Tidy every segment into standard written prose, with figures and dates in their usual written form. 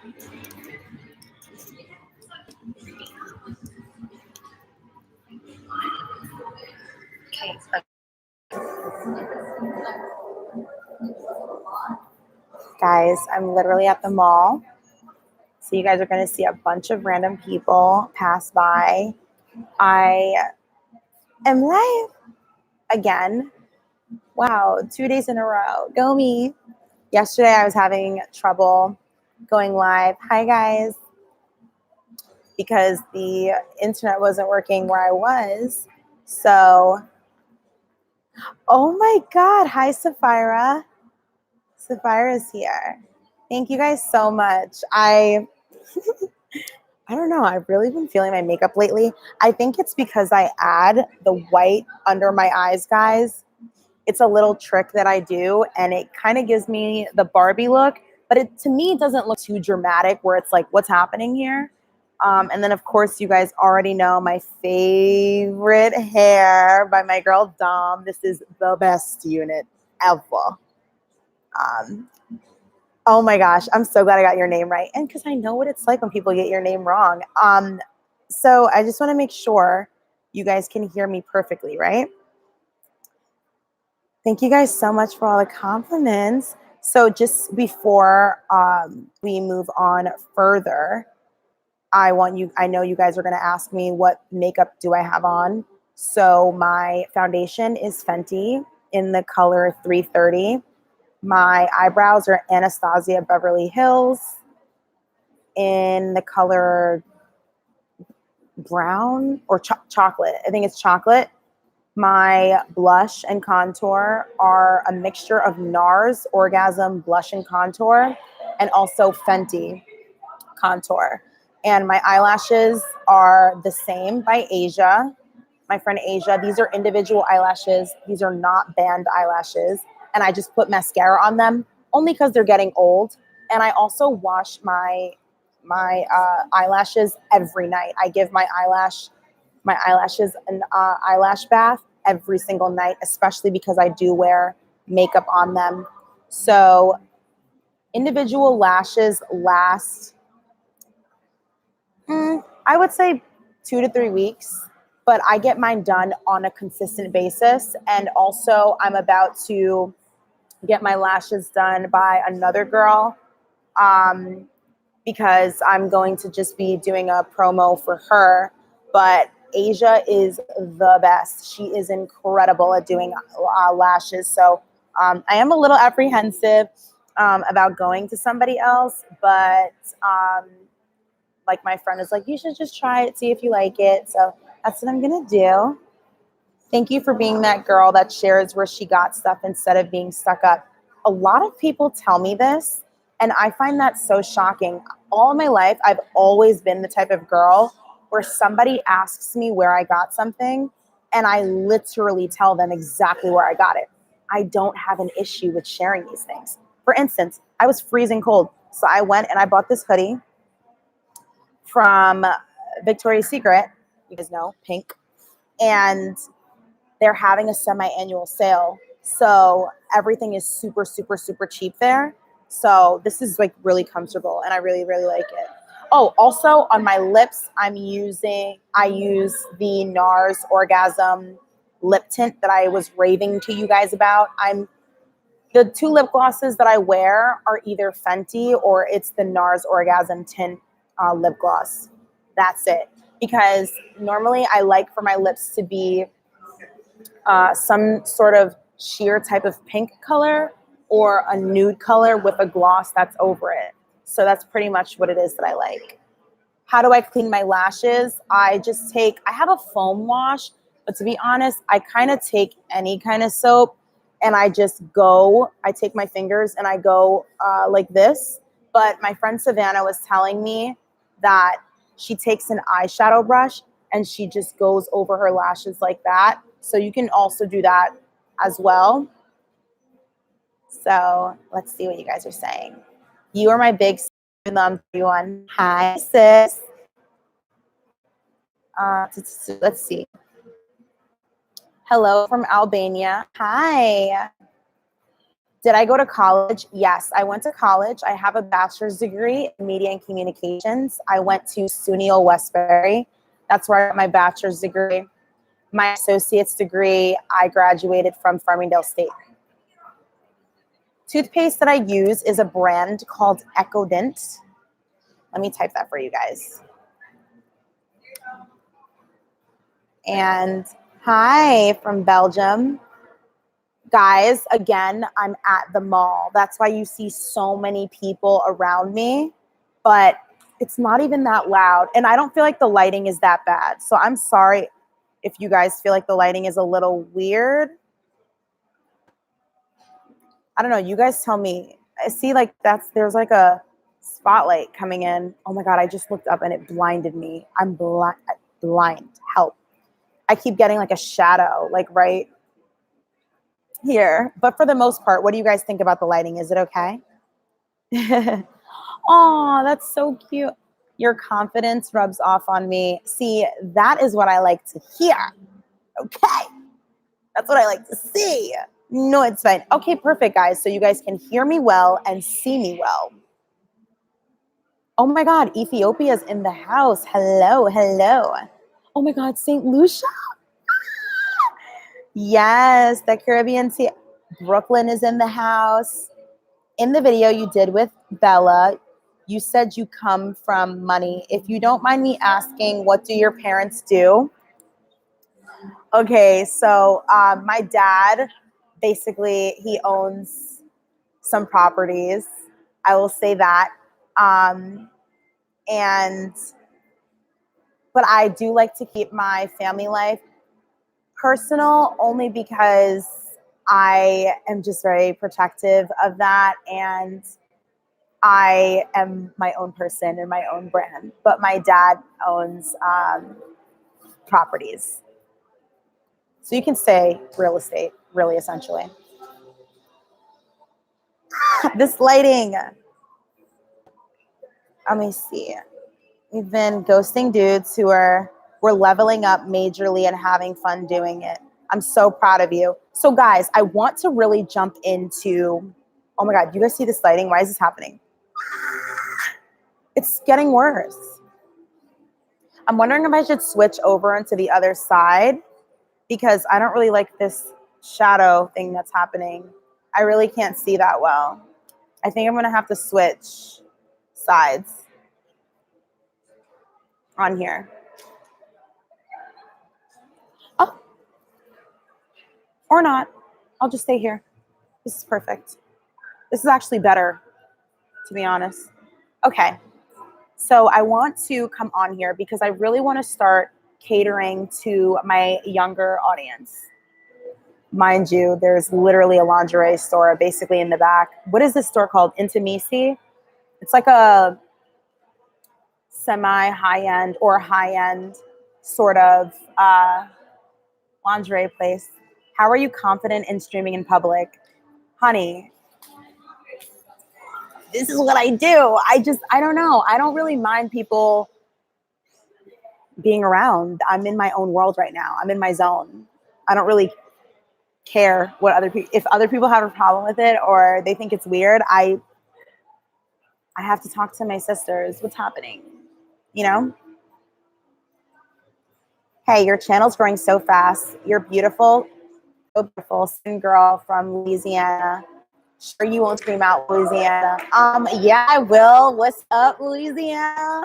Okay. Guys, I'm literally at the mall. So you guys are going to see a bunch of random people pass by. I am live again. Wow, 2 days in a row. Go me. Yesterday I was having trouble going live. Hi guys. Because the internet wasn't working where I was. So, oh my God. Hi, Sapphira. Sapphira's here. Thank you guys so much. I don't know. I've really been feeling my makeup lately. I think it's because I add the white under my eyes, guys. It's a little trick that I do, and it kind of gives me the Barbie look. But to me, it doesn't look too dramatic where it's like, what's happening here? And then, of course, you guys already know my favorite hair by my girl, Dom. This is the best unit ever. Oh my gosh, I'm so glad I got your name right. And because I know what it's like when people get your name wrong. So I just want to make sure you guys can hear me perfectly, right? Thank you guys so much for all the compliments. So just before we move on further, I know you guys are going to ask me what makeup do I have on. So my foundation is Fenty in the color 330. My eyebrows are Anastasia Beverly Hills in the color brown or chocolate. I think it's chocolate. My blush and contour are a mixture of Nars Orgasm blush and contour and also Fenty contour. And my eyelashes are the same by Asia, my friend Asia. These are individual eyelashes. These are not band eyelashes. And I just put mascara on them only because they're getting old. And I also wash my eyelashes every night. I give my eyelashes an eyelash bath every single night, especially because I do wear makeup on them. So individual lashes last, I would say 2 to 3 weeks, but I get mine done on a consistent basis. And also I'm about to get my lashes done by another girl because I'm going to just be doing a promo for her. But Asia is the best. She is incredible at doing lashes. So I am a little apprehensive about going to somebody else, but like my friend is like, you should just try it, see if you like it. So that's what I'm going to do. Thank you for being that girl that shares where she got stuff instead of being stuck up. A lot of people tell me this, and I find that so shocking. All my life, I've always been the type of girl where somebody asks me where I got something, and I literally tell them exactly where I got it. I don't have an issue with sharing these things. For instance, I was freezing cold, so I went and I bought this hoodie from Victoria's Secret. You guys know, pink. And they're having a semi-annual sale. So everything is super, super, super cheap there. So this is like really comfortable and I really, really like it. Oh, also on my lips, I use the Nars Orgasm lip tint that I was raving to you guys about. The 2 lip glosses that I wear are either Fenty or it's the Nars Orgasm tint lip gloss. That's it. Because normally I like for my lips to be some sort of sheer type of pink color or a nude color with a gloss that's over it. So that's pretty much what it is that I like. How do I clean my lashes? I have a foam wash, but to be honest, I kind of take any kind of soap and I take my fingers and I go like this. But my friend Savannah was telling me that she takes an eyeshadow brush and she just goes over her lashes like that. So you can also do that as well. So let's see what you guys are saying. You are my big thumb, everyone. Hi, sis. Let's see. Hello from Albania. Hi. Did I go to college? Yes, I went to college. I have a bachelor's degree in media and communications. I went to SUNY Westbury. That's where I got my bachelor's degree. My associate's degree, I graduated from Farmingdale State. Toothpaste that I use is a brand called Tint. Let me type that for you guys. And hi from Belgium. Guys, again, I'm at the mall. That's why you see so many people around me, but it's not even that loud. And I don't feel like the lighting is that bad. So I'm sorry if you guys feel like the lighting is a little weird. I don't know. You guys tell me. I see like there's like a spotlight coming in. Oh my God, I just looked up and it blinded me. I'm blind. Help. I keep getting like a shadow, like right here. But for the most part, what do you guys think about the lighting? Is it okay? Oh, that's so cute. Your confidence rubs off on me. See, that is what I like to hear. Okay. That's what I like to see. No, it's fine. Okay, perfect, guys. So you guys can hear me well and see me well. Oh my God, Ethiopia's in the house. Hello, hello. Oh my God, St. Lucia. Yes, the Caribbean Sea. Brooklyn is in the house. In the video you did with Bella, you said you come from money. If you don't mind me asking, what do your parents do? Okay, so my dad, basically, he owns some properties. I will say that. But I do like to keep my family life personal only because I am just very protective of that. And I am my own person and my own brand. But my dad owns properties. So you can say real estate, really, essentially. This lighting. Let me see. We've been ghosting dudes who we're leveling up majorly and having fun doing it. I'm so proud of you. So guys, I want to really jump into, oh my God, you guys see this lighting? Why is this happening? It's getting worse. I'm wondering if I should switch over into the other side because I don't really like this shadow thing that's happening. I really can't see that well. I think I'm gonna have to switch sides on here. Oh, or not. I'll just stay here. This is perfect. This is actually better, to be honest. Okay, so I want to come on here because I really want to start catering to my younger audience. Mind you, there's literally a lingerie store basically in the back. What is this store called? Intimacy? It's like a semi-high-end or high-end sort of lingerie place. How are you confident in streaming in public? Honey, this is what I do. I don't know. I don't really mind people being around. I'm in my own world right now. I'm in my zone. I don't really care what other people, if other people have a problem with it or they think it's weird, I have to talk to my sisters. What's happening? You know? Hey, your channel's growing so fast. You're beautiful. So beautiful. Skin girl from Louisiana. Sure you won't scream out Louisiana. Yeah, I will. What's up, Louisiana?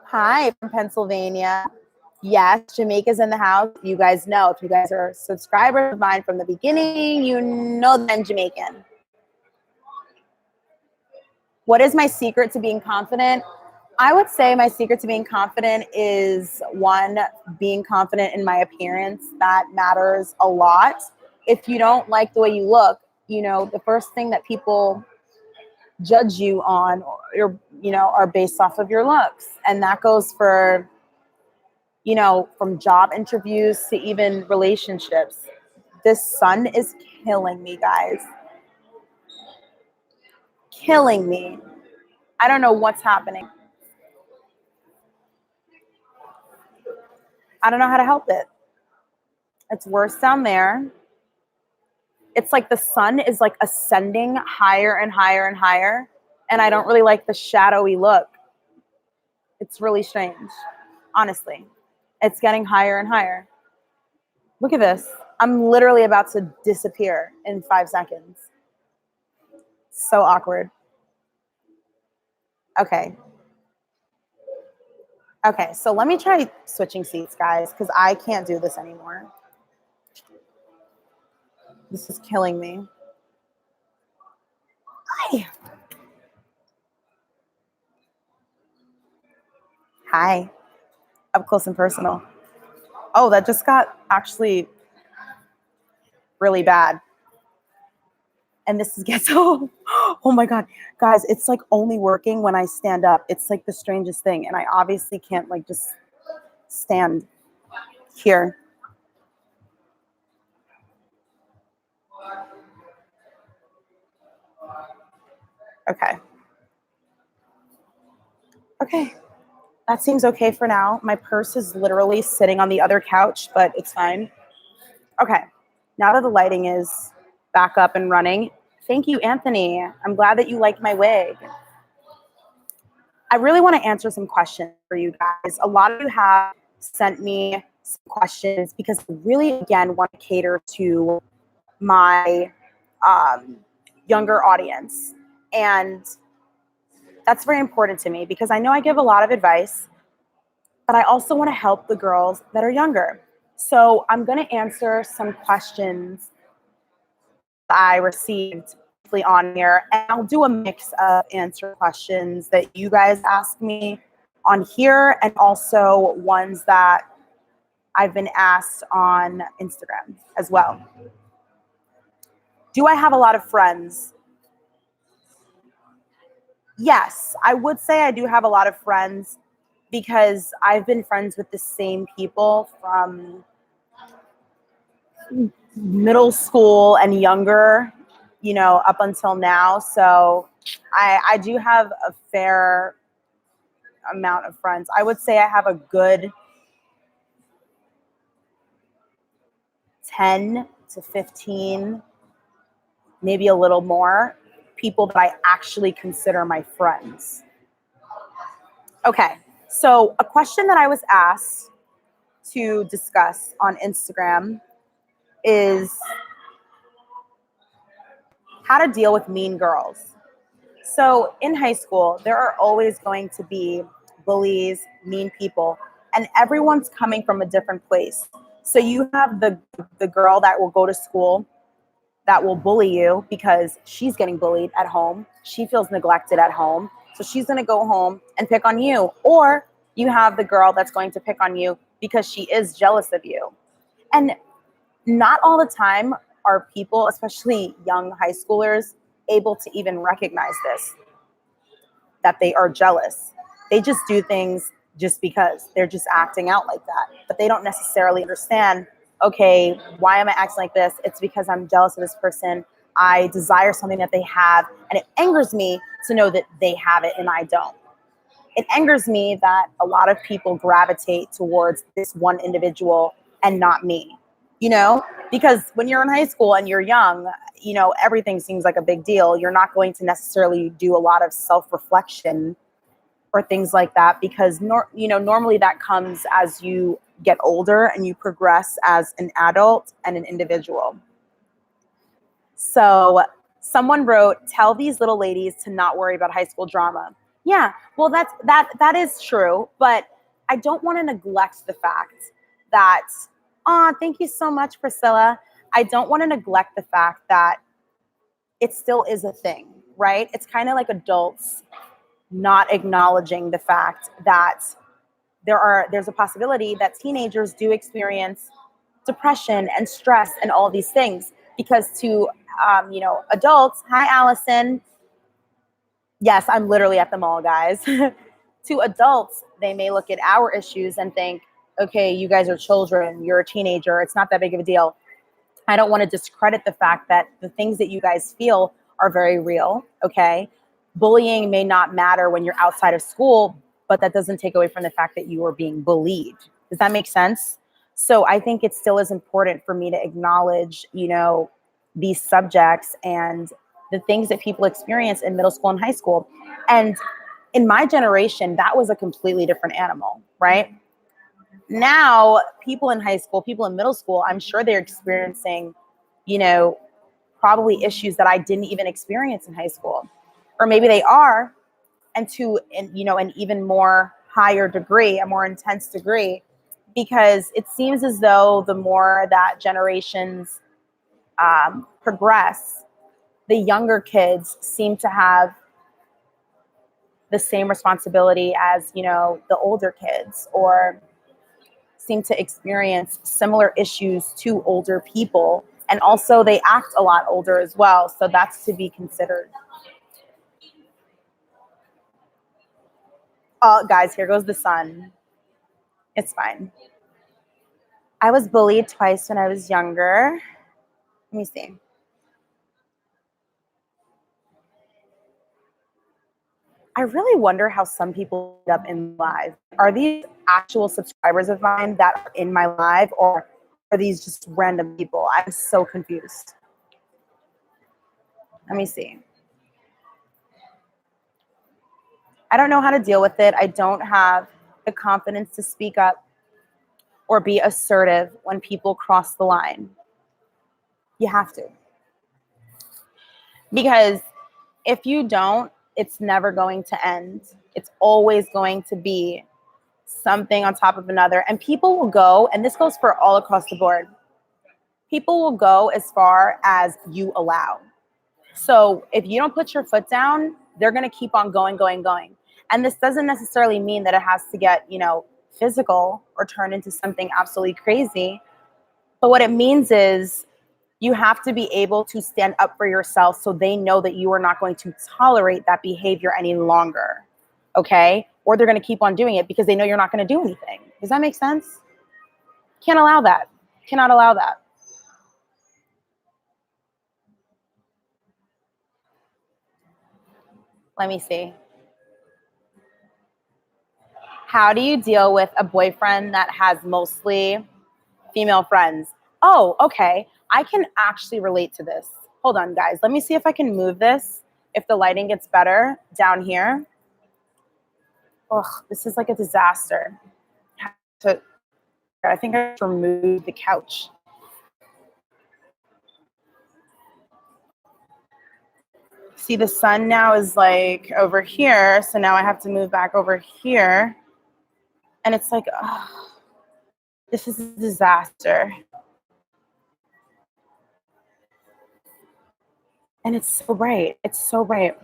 Hi, from Pennsylvania. Yes, Jamaica's in the house. You guys know. If you guys are subscribers of mine from the beginning, you know that I'm Jamaican. What is my secret to being confident? I would say my secret to being confident is, one, being confident in my appearance. That matters a lot. If you don't like the way you look, you know, the first thing that people judge you on are based off of your looks. And that goes for, you know, from job interviews to even relationships. This sun is killing me, guys. Killing me. I don't know what's happening. I don't know how to help it. It's worse down there. it's like the sun is like ascending higher and higher and higher. And I don't really like the shadowy look. It's really strange, honestly. It's getting higher and higher. Look at this. I'm literally about to disappear in 5 seconds. So awkward. Okay. Okay, so let me try switching seats, guys, because I can't do this anymore. This is killing me. Hi. Hi. Up close and personal. Oh, that just got actually really bad. And this gets, oh my God. Guys, it's like only working when I stand up. It's like the strangest thing. And I obviously can't like just stand here. Okay. Okay. That seems okay for now. My purse is literally sitting on the other couch, but it's fine. Okay. Now that the lighting is back up and running, thank you, Anthony. I'm glad that you liked my wig. I really want to answer some questions for you guys. A lot of you have sent me some questions because I really, again, want to cater to my younger audience. And that's very important to me because I know I give a lot of advice, but I also want to help the girls that are younger. So I'm going to answer some questions that I received on here, and I'll do a mix of answer questions that you guys ask me on here and also ones that I've been asked on Instagram as well. Do I have a lot of friends? Yes, I would say I do have a lot of friends because I've been friends with the same people from middle school and younger, you know, up until now. So I do have a fair amount of friends. I would say I have a good 10 to 15, maybe a little more people that I actually consider my friends. Okay, so a question that I was asked to discuss on Instagram is how to deal with mean girls. So in high school, there are always going to be bullies, mean people, and everyone's coming from a different place. So you have the girl that will go to school that will bully you because she's getting bullied at home. She feels neglected at home. So she's going to go home and pick on you. Or you have the girl that's going to pick on you because she is jealous of you. And not all the time are people, especially young high schoolers, able to even recognize this, that they are jealous. They just do things just because they're just acting out like that. But they don't necessarily understand, okay, why am I acting like this? It's because I'm jealous of this person. I desire something that they have. And it angers me to know that they have it and I don't. It angers me that a lot of people gravitate towards this one individual and not me, you know, because when you're in high school and you're young, you know, everything seems like a big deal. You're not going to necessarily do a lot of self-reflection or things like that because, normally that comes as you get older and you progress as an adult and an individual. So someone wrote, tell these little ladies to not worry about high school drama. Yeah, well, that is true, but I don't want to neglect the fact that, thank you so much, Priscilla. I don't want to neglect the fact that it still is a thing, right? It's kind of like adults not acknowledging the fact that there's a possibility that teenagers do experience depression and stress and all these things because to adults, hi Allison. Yes, I'm literally at the mall, guys. To adults, they may look at our issues and think, okay, you guys are children, you're a teenager, it's not that big of a deal. I don't want to discredit the fact that the things that you guys feel are very real, okay? Bullying may not matter when you're outside of school, but that doesn't take away from the fact that you are being bullied. Does that make sense? So I think it still is important for me to acknowledge, these subjects and the things that people experience in middle school and high school. And in my generation, that was a completely different animal, right? Now, people in high school, people in middle school, I'm sure they're experiencing, you know, probably issues that I didn't even experience in high school. Or maybe they are, and to, an even more higher degree, a more intense degree, because it seems as though the more that generations progress, the younger kids seem to have the same responsibility as, the older kids, or seem to experience similar issues to older people. And also they act a lot older as well. So that's to be considered. Oh, guys, here goes the sun. It's fine. I was bullied twice when I was younger. Let me see. I really wonder how some people end up in live. Are these actual subscribers of mine that are in my live, or are these just random people? I'm so confused. Let me see. I don't know how to deal with it. I don't have the confidence to speak up or be assertive when people cross the line. You have to. Because if you don't, it's never going to end. It's always going to be something on top of another. And people will go, and this goes for all across the board, people will go as far as you allow. So if you don't put your foot down, they're going to keep on going, going, going. And this doesn't necessarily mean that it has to get, physical or turn into something absolutely crazy. But what it means is you have to be able to stand up for yourself so they know that you are not going to tolerate that behavior any longer. Okay? Or they're going to keep on doing it because they know you're not going to do anything. Does that make sense? Can't allow that. Cannot allow that. Let me see. How do you deal with a boyfriend that has mostly female friends? Oh, okay. I can actually relate to this. Hold on, guys. Let me see if I can move this. If the lighting gets better down here. Ugh, this is like a disaster. I think I have to remove the couch. See, the sun now is like over here. So now I have to move back over here. And it's like, oh, this is a disaster. And it's so bright. It's so bright.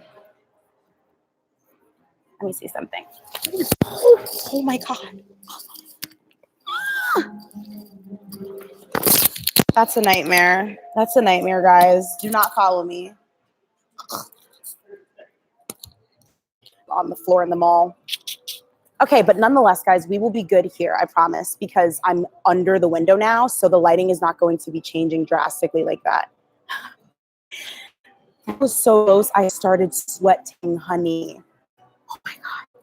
Let me see something. Oh my God. That's a nightmare. That's a nightmare, guys. Do not follow me. On the floor in the mall. Okay, but nonetheless, guys, we will be good here, I promise, because I'm under the window now, so the lighting is not going to be changing drastically like that. That was so close. I started sweating, honey. Oh my God.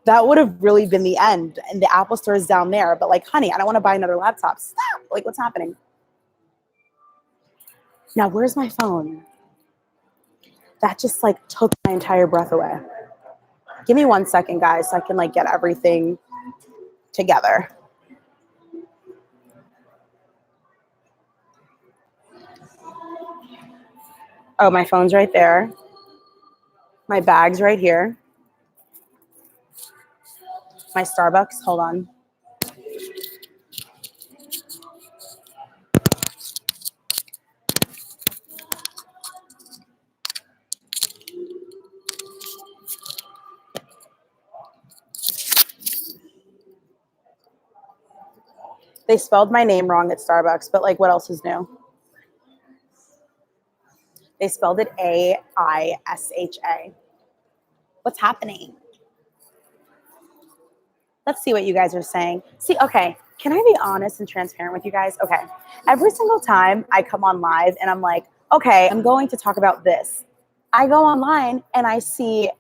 That would have really been the end. And the Apple Store is down there, but like, honey, I don't want to buy another laptop. Stop. Like, what's happening? Now, where's my phone? That just like took my entire breath away. Give me 1 second, guys, so I can like get everything together. Oh, my phone's right there. My bag's right here. My Starbucks, hold on. They spelled my name wrong at Starbucks, but like, what else is new? They spelled it A-I-S-H-A. What's happening? Let's see what you guys are saying. See, okay, can I be honest and transparent with you guys? Okay, every single time I come on live and I'm like, okay, I'm going to talk about this. I go online and I see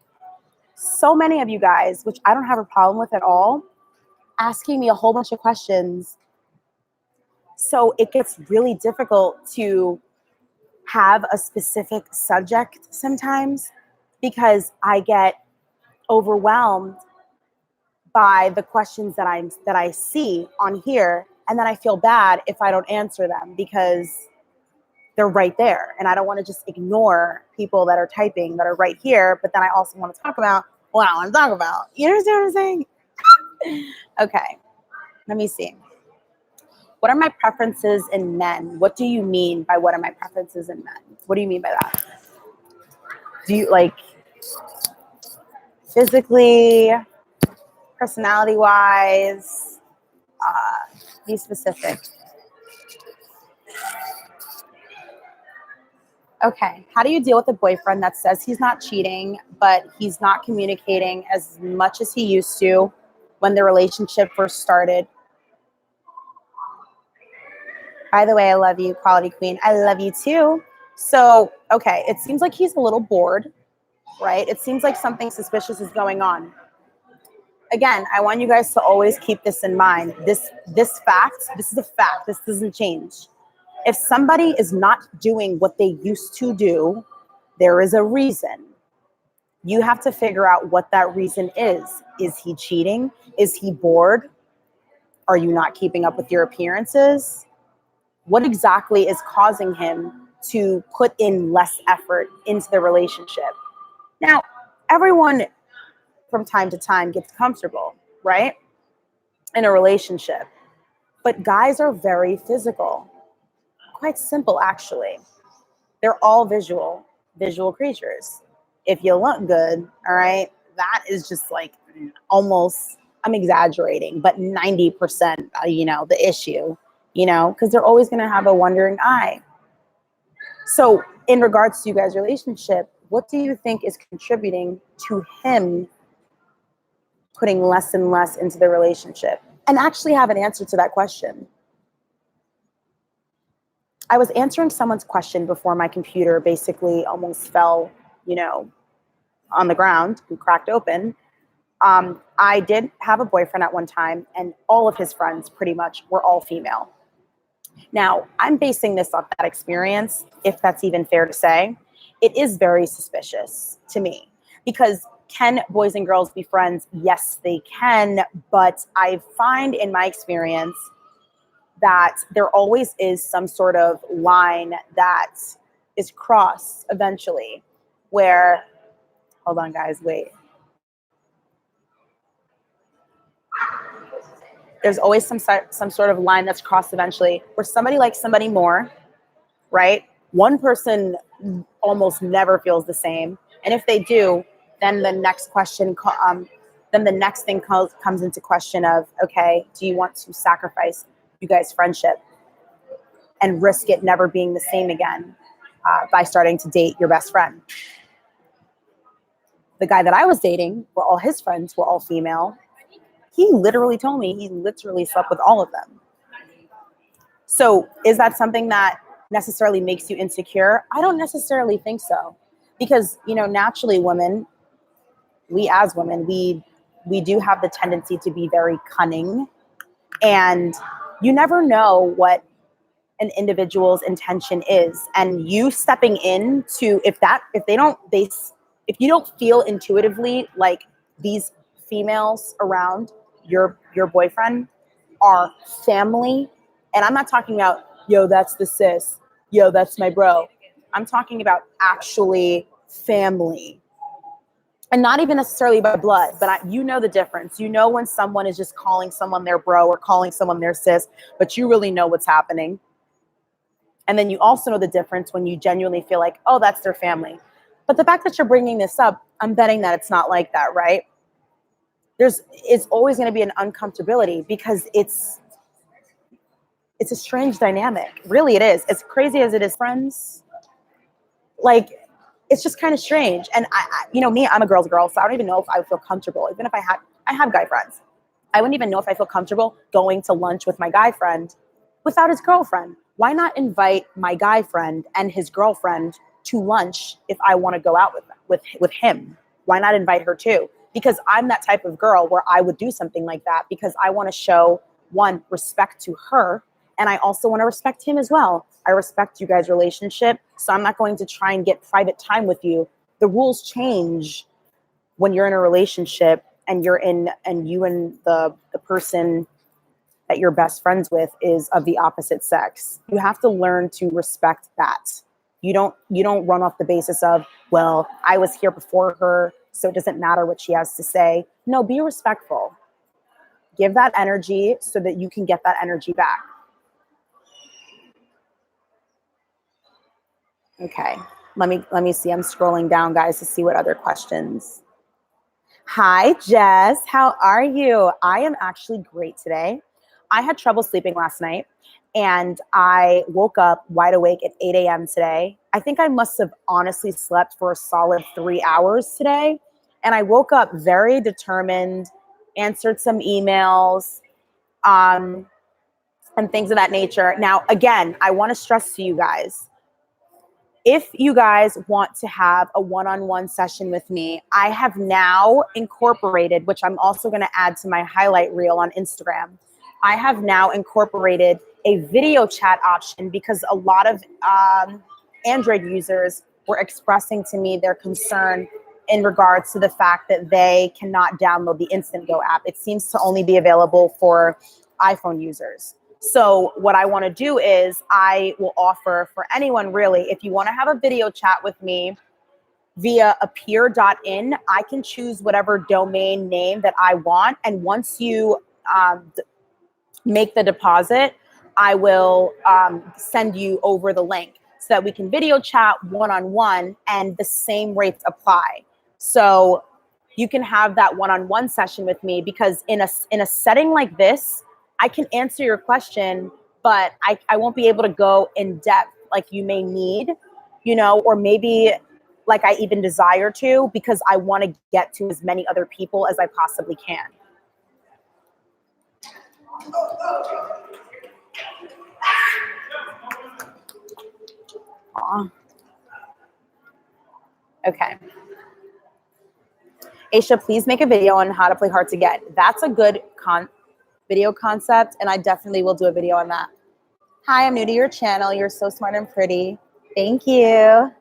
so many of you guys, which I don't have a problem with at all, asking me a whole bunch of questions So it gets really difficult to have a specific subject sometimes because I get overwhelmed by the questions that I see on here, and then I feel bad if I don't answer them because they're right there, and I don't want to just ignore people that are typing that are right here, but then I also want to talk about what I want to talk about. You understand what I'm saying? Okay, let me see. What are my preferences in men? What do you mean by what are my preferences in men? What do you mean by that? Do you like physically, personality wise? Be specific. Okay. How do you deal with a boyfriend that says he's not cheating, but he's not communicating as much as he used to when the relationship first started? By the way, I love you, Quality Queen. I love you too. So, okay, it seems like he's a little bored, right? It seems like something suspicious is going on. Again, I want you guys to always keep this in mind. This fact, this is a fact. This doesn't change. If somebody is not doing what they used to do, there is a reason. You have to figure out what that reason is. Is he cheating? Is he bored? Are you not keeping up with your appearances? What exactly is causing him to put in less effort into the relationship? Now, everyone from time to time gets comfortable, right? In a relationship. But guys are very physical. Quite simple, actually. They're all visual creatures. If you look good, all right, that is just like almost, I'm exaggerating, but 90%, the issue, because they're always going to have a wandering eye. So in regards to you guys' relationship, what do you think is contributing to him putting less and less into the relationship? And actually have an answer to that question. I was answering someone's question before my computer basically almost fell, on the ground and cracked open. I did have a boyfriend at one time, and all of his friends pretty much were all female. Now, I'm basing this off that experience, if that's even fair to say. It is very suspicious to me because can boys and girls be friends? Yes, they can. But I find in my experience that there always is some sort of line that is crossed eventually where, hold on guys, wait. There's always some sort of line that's crossed eventually where somebody likes somebody more, right? One person almost never feels the same. And if they do, then the next question, then the next thing comes into question of, okay, do you want to sacrifice you guys' friendship and risk it never being the same again by starting to date your best friend? The guy that I was dating, where all his friends were all female, he literally told me he literally slept with all of them. So is that something that necessarily makes you insecure? I don't necessarily think so. Because, naturally women, we as women, we do have the tendency to be very cunning. And you never know what an individual's intention is. And you stepping in to, if you don't feel intuitively like these females around your boyfriend are family, and I'm not talking about, yo, that's the sis, yo, that's my bro. I'm talking about actually family. And not even necessarily by blood, but you know the difference. You know when someone is just calling someone their bro or calling someone their sis, but you really know what's happening. And then you also know the difference when you genuinely feel like, oh, that's their family. But the fact that you're bringing this up, I'm betting that it's not like that, right? It's always going to be an uncomfortability because it's a strange dynamic. Really, it is. As crazy as it is, friends, like, it's just kind of strange. And me, I'm a girl's girl, so I don't even know if I would feel comfortable. Even if I have guy friends, I wouldn't even know if I feel comfortable going to lunch with my guy friend without his girlfriend. Why not invite my guy friend and his girlfriend to lunch if I want to go out with him? Why not invite her too? Because I'm that type of girl where I would do something like that because I want to show, one, respect to her, And I also want to respect him as well. I respect you guys' relationship, so I'm not going to try and get private time with you. The rules change when you're in a relationship and you and the person that you're best friends with is of the opposite sex. You have to learn to respect that. You don't run off the basis of, well, I was here before her, so it doesn't matter what she has to say. No, be respectful. Give that energy so that you can get that energy back. Okay, let me see. I'm scrolling down, guys, to see what other questions. Hi, Jess. How are you? I am actually great today. I had trouble sleeping last night, and I woke up wide awake at 8 a.m. today. I think I must have honestly slept for a solid 3 hours today, and I woke up very determined, answered some emails, and things of that nature. Now, again, I want to stress to you guys, if you guys want to have a one-on-one session with me, I have now incorporated, which I'm also going to add to my highlight reel on Instagram. I have now incorporated a video chat option because a lot of Android users were expressing to me their concern in regards to the fact that they cannot download the Instant Go app. It seems to only be available for iPhone users. So what I want to do is I will offer for anyone really, if you want to have a video chat with me via appear.in, I can choose whatever domain name that I want. And once you make the deposit, I will send you over the link so that we can video chat one-on-one and the same rates apply. So you can have that one-on-one session with me because in a setting like this, I can answer your question, but I won't be able to go in depth like you may need, or maybe like I even desire to, because I want to get to as many other people as I possibly can. Aw. Okay. Asha, please make a video on how to play hard to get. That's a good video concept, and I definitely will do a video on that. Hi, I'm new to your channel. You're so smart and pretty. Thank you.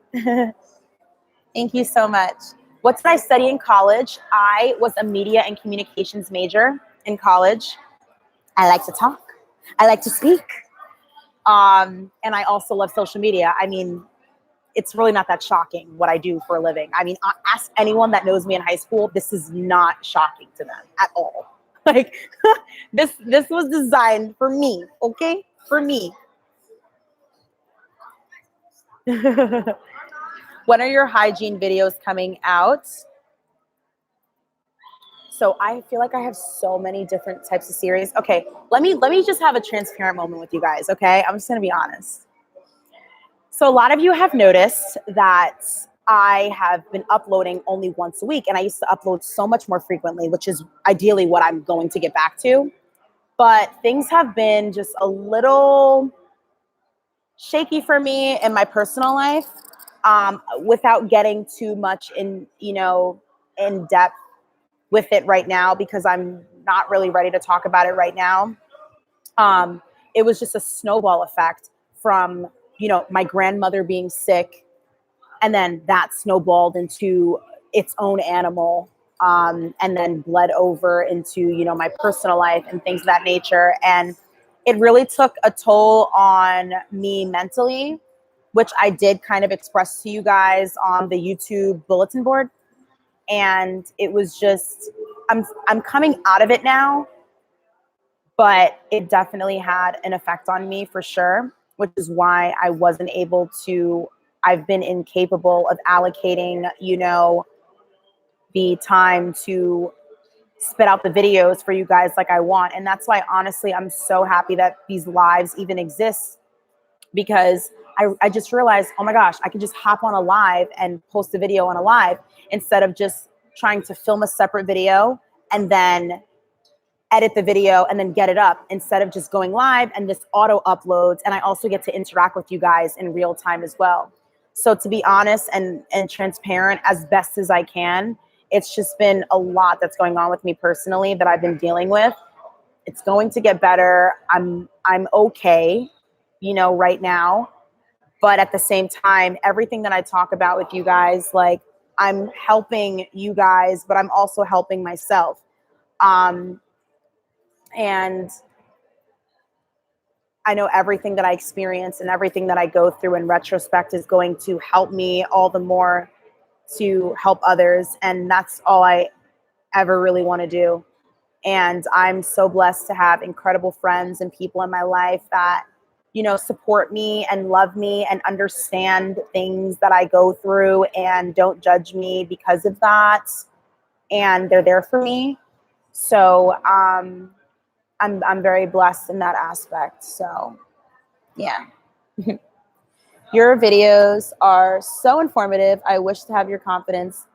Thank you so much. What did I study in college? I was a media and communications major in college. I like to talk. I like to speak. And I also love social media. I mean, it's really not that shocking what I do for a living. I mean, ask anyone that knows me in high school. This is not shocking to them at all. Like this was designed for me, okay? For me. When are your hygiene videos coming out? So I feel like I have so many different types of series. Okay, let me just have a transparent moment with you guys, okay? I'm just gonna be honest. So a lot of you have noticed that I have been uploading only once a week, and I used to upload so much more frequently, which is ideally what I'm going to get back to. But things have been just a little shaky for me in my personal life, without getting too much in depth with it right now, because I'm not really ready to talk about it right now. It was just a snowball effect from my grandmother being sick, and then that snowballed into its own animal, and then bled over into my personal life and things of that nature. And it really took a toll on me mentally, which I did kind of express to you guys on the YouTube bulletin board. And it was just, I'm coming out of it now, but it definitely had an effect on me for sure, which is why I wasn't able to, I've been incapable of allocating, the time to spit out the videos for you guys like I want. And that's why, honestly, I'm so happy that these lives even exist, because I just realized, oh my gosh, I could just hop on a live and post a video on a live instead of just trying to film a separate video and then edit the video and then get it up, instead of just going live and this auto uploads. And I also get to interact with you guys in real time as well. So to be honest and transparent as best as I can, it's just been a lot that's going on with me personally that I've been dealing with. It's going to get better. I'm okay, you know, right now. But at the same time, everything that I talk about with you guys, like, I'm helping you guys, but I'm also helping myself. And I know everything that I experience and everything that I go through in retrospect is going to help me all the more to help others. And that's all I ever really want to do. And I'm so blessed to have incredible friends and people in my life that, you know, support me and love me and understand things that I go through and don't judge me because of that. And they're there for me. So I'm very blessed in that aspect. So yeah. Your videos are so informative. I wish to have your confidence.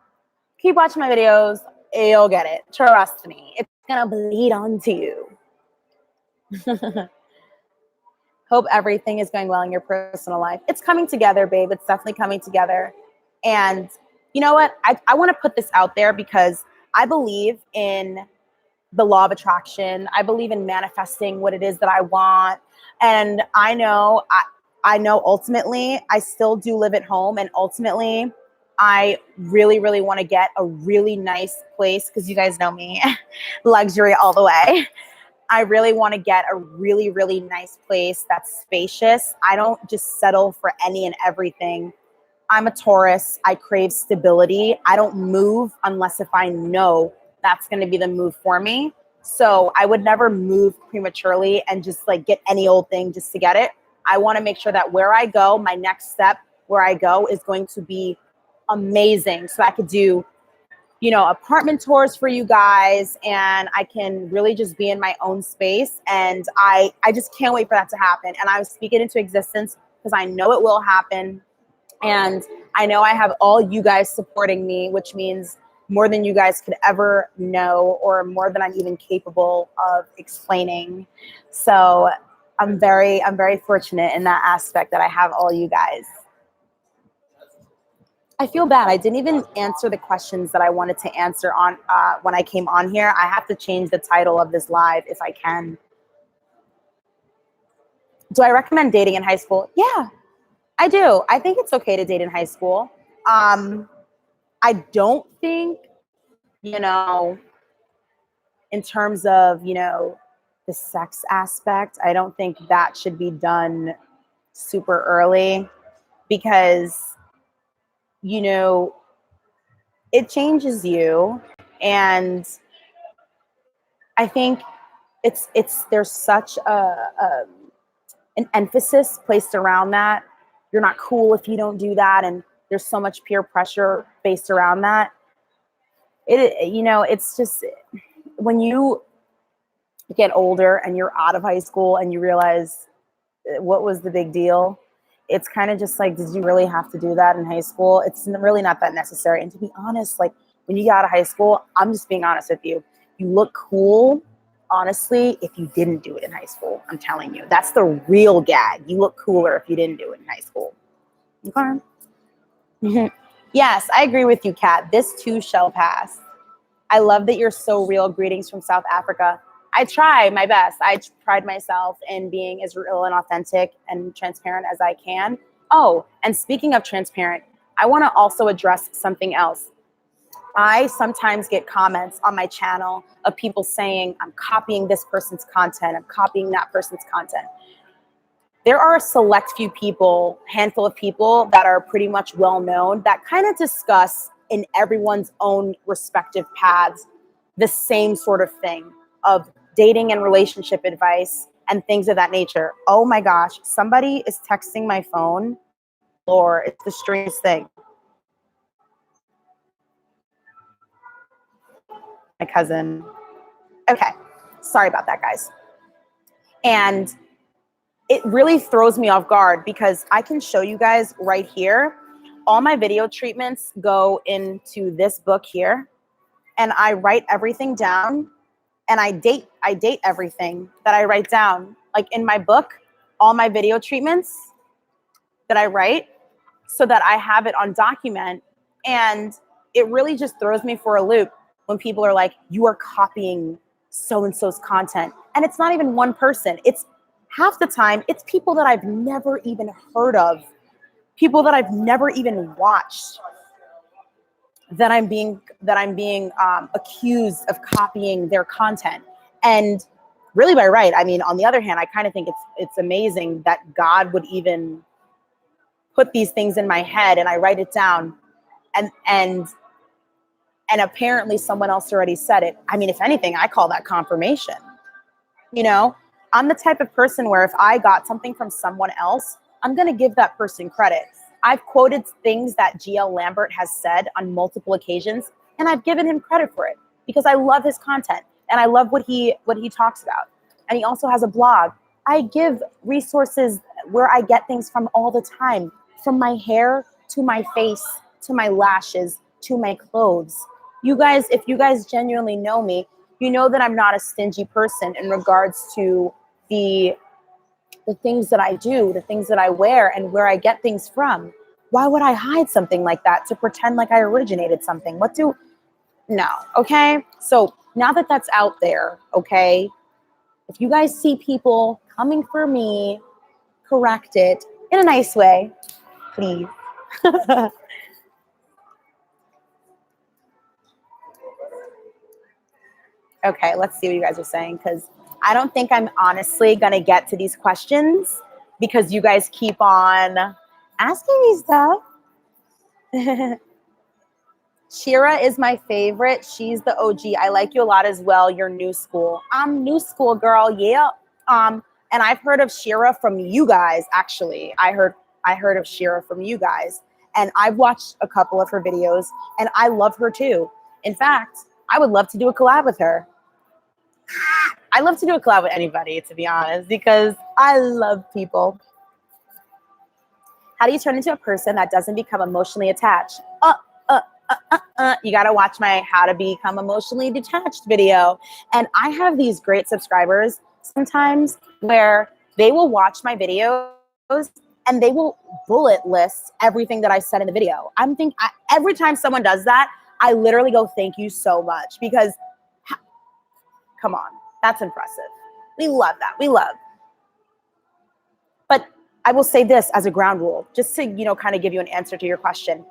Keep watching my videos. You'll get it. Trust me. It's gonna bleed onto you. Hope everything is going well in your personal life. It's coming together, babe. It's definitely coming together. And you know what? I want to put this out there because I believe in the law of attraction. I believe in manifesting what it is that I want. And I know ultimately I still do live at home, and ultimately I really, really want to get a really nice place because you guys know me, luxury all the way. I really want to get a really, really nice place that's spacious. I don't just settle for any and everything. I'm a Taurus. I crave stability. I don't move unless if I know that's going to be the move for me. So I would never move prematurely and just like get any old thing just to get it. I want to make sure that where I go, my next step where I go is going to be amazing. So I could do, you know, apartment tours for you guys, and I can really just be in my own space. And I just can't wait for that to happen. And I speak it into existence because I know it will happen. And I know I have all you guys supporting me, which means more than you guys could ever know, or more than I'm even capable of explaining. So I'm very fortunate in that aspect that I have all you guys. I feel bad. I didn't even answer the questions that I wanted to answer on when I came on here. I have to change the title of this live if I can. Do I recommend dating in high school? Yeah, I do. I think it's okay to date in high school. I don't think, you know, in terms of, you know, the sex aspect, I don't think that should be done super early because, you know, it changes you. And I think there's such an emphasis placed around that. You're not cool if you don't do that. And there's so much peer pressure based around that. You know, it's just when you get older and you're out of high school and you realize what was the big deal, it's kind of just like, did you really have to do that in high school? It's really not that necessary. And to be honest, like when you get out of high school, I'm just being honest with you, you look cool, honestly, if you didn't do it in high school. I'm telling you, that's the real gag. You look cooler if you didn't do it in high school. Okay. Yes, I agree with you, Kat. This too shall pass. I love that you're so real. Greetings from South Africa. I try my best. I pride myself in being as real and authentic and transparent as I can. Oh, and speaking of transparent, I want to also address something else. I sometimes get comments on my channel of people saying, I'm copying this person's content, I'm copying that person's content. There are a select few people, handful of people that are pretty much well known that kind of discuss in everyone's own respective paths the same sort of thing of dating and relationship advice and things of that nature. Oh my gosh, somebody is texting my phone, or it's the strangest thing. My cousin. Okay, sorry about that, guys. And it really throws me off guard because I can show you guys right here. All my video treatments go into this book here, and I write everything down, and I date everything that I write down. Like in my book, all my video treatments that I write, so that I have it on document. And it really just throws me for a loop when people are like, you are copying so-and-so's content. And it's not even one person. It's half the time, it's people that I've never even heard of, people that I've never even watched, that I'm being accused of copying their content. And really by right, I mean, on the other hand, I kind of think it's amazing that God would even put these things in my head and I write it down, and apparently someone else already said it. I mean, if anything, I call that confirmation. You know, I'm the type of person where if I got something from someone else, I'm going to give that person credit. I've quoted things that GL Lambert has said on multiple occasions, and I've given him credit for it because I love his content and I love what he talks about. And he also has a blog. I give resources where I get things from all the time, from my hair to my face to my lashes to my clothes. You guys, if you guys genuinely know me, you know that I'm not a stingy person in regards to the things that I do, the things that I wear, and where I get things from. Why would I hide something like that to pretend like I originated something? No, okay? So now that that's out there, okay, if you guys see people coming for me, correct it in a nice way, please. Okay, let's see what you guys are saying, because I don't think I'm honestly going to get to these questions because you guys keep on asking me stuff. Shira is my favorite. She's the OG. I like you a lot as well. You're new school. I'm new school, girl. Yeah. And I've heard of Shira from you guys, actually. I heard of Shira from you guys. And I've watched a couple of her videos, and I love her too. In fact, I would love to do a collab with her. I love to do a collab with anybody, to be honest, because I love people. How do you turn into a person that doesn't become emotionally attached? You got to watch my How to Become Emotionally Detached video. And I have these great subscribers sometimes where they will watch my videos and they will bullet list everything that I said in the video. Every time someone does that, I literally go, thank you so much, because come on, that's impressive. We love that. We love. But I will say this as a ground rule, just to, kind of give you an answer to your question.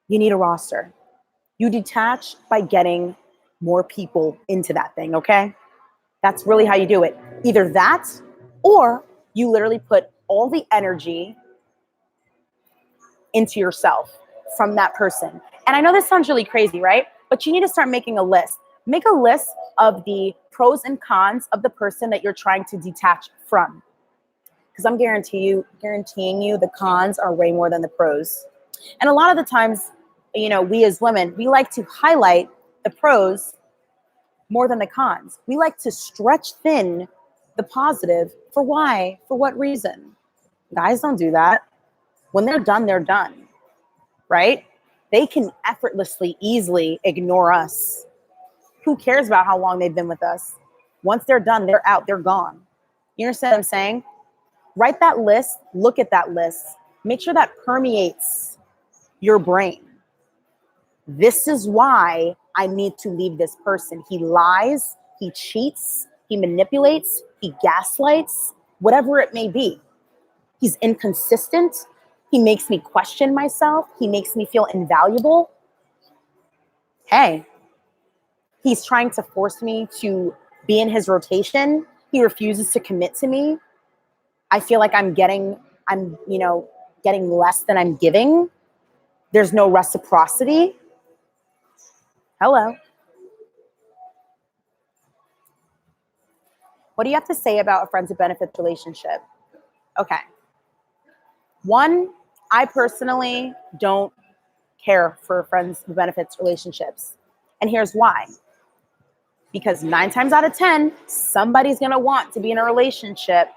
You need a roster. You detach by getting more people into that thing, okay? That's really how you do it. Either that, or you literally put all the energy into yourself from that person. And I know this sounds really crazy, right? But you need to start making a list. Make a list of the pros and cons of the person that you're trying to detach from. Because I'm guaranteeing you the cons are way more than the pros. And a lot of the times, we as women, we like to highlight the pros more than the cons. We like to stretch thin the positive. For why? For what reason? Guys don't do that. When they're done, right? They can effortlessly, easily ignore us. Who cares about how long they've been with us? Once they're done, they're out, they're gone. You understand what I'm saying? Write that list, look at that list. Make sure that permeates your brain. This is why I need to leave this person. He lies, he cheats, he manipulates, he gaslights, whatever it may be. He's inconsistent. He makes me question myself. He makes me feel invaluable. Hey, he's trying to force me to be in his rotation. He refuses to commit to me. I feel like I'm getting less than I'm giving. There's no reciprocity. Hello. What do you have to say about a friends with benefits relationship? Okay. One, I personally don't care for friends with benefits relationships. And here's why. Because 9 times out of 10, somebody's going to want to be in a relationship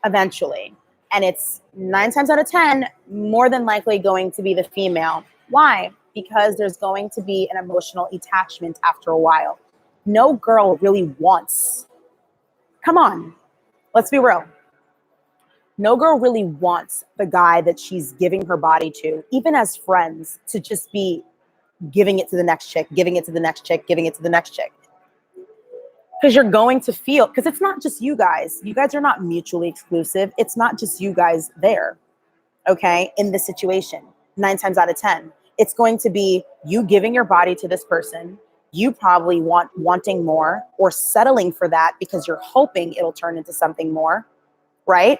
eventually. And it's 9 times out of 10, more than likely going to be the female. Why? Because there's going to be an emotional attachment after a while. No girl really wants. Come on, let's be real. No girl really wants the guy that she's giving her body to, even as friends, to just be giving it to the next chick, giving it to the next chick, giving it to the next chick. Because you're going to feel, because it's not just you guys. You guys are not mutually exclusive. It's not just you guys there, okay, in this situation. 9 times out of 10, it's going to be you giving your body to this person. You probably wanting more or settling for that because you're hoping it'll turn into something more, right?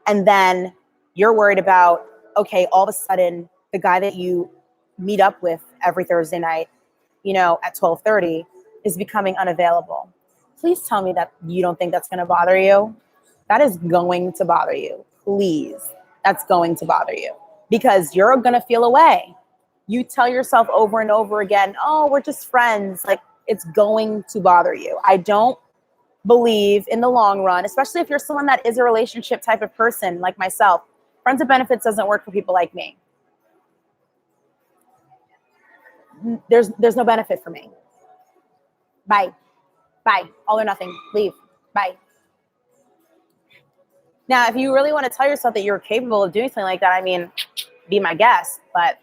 And then you're worried about, okay, all of a sudden, the guy that you meet up with every Thursday night, you know, at 12:30 is becoming unavailable. Please tell me that you don't think that's going to bother you. That is going to bother you. Please. That's going to bother you because you're going to feel away. You tell yourself over and over again, oh, we're just friends. Like, it's going to bother you. I don't believe in the long run, especially if you're someone that is a relationship type of person like myself. Friends with benefits doesn't work for people like me. There's no benefit for me. Bye. Bye. All or nothing. Leave. Bye. Now, if you really want to tell yourself that you're capable of doing something like that, I mean, be my guest. But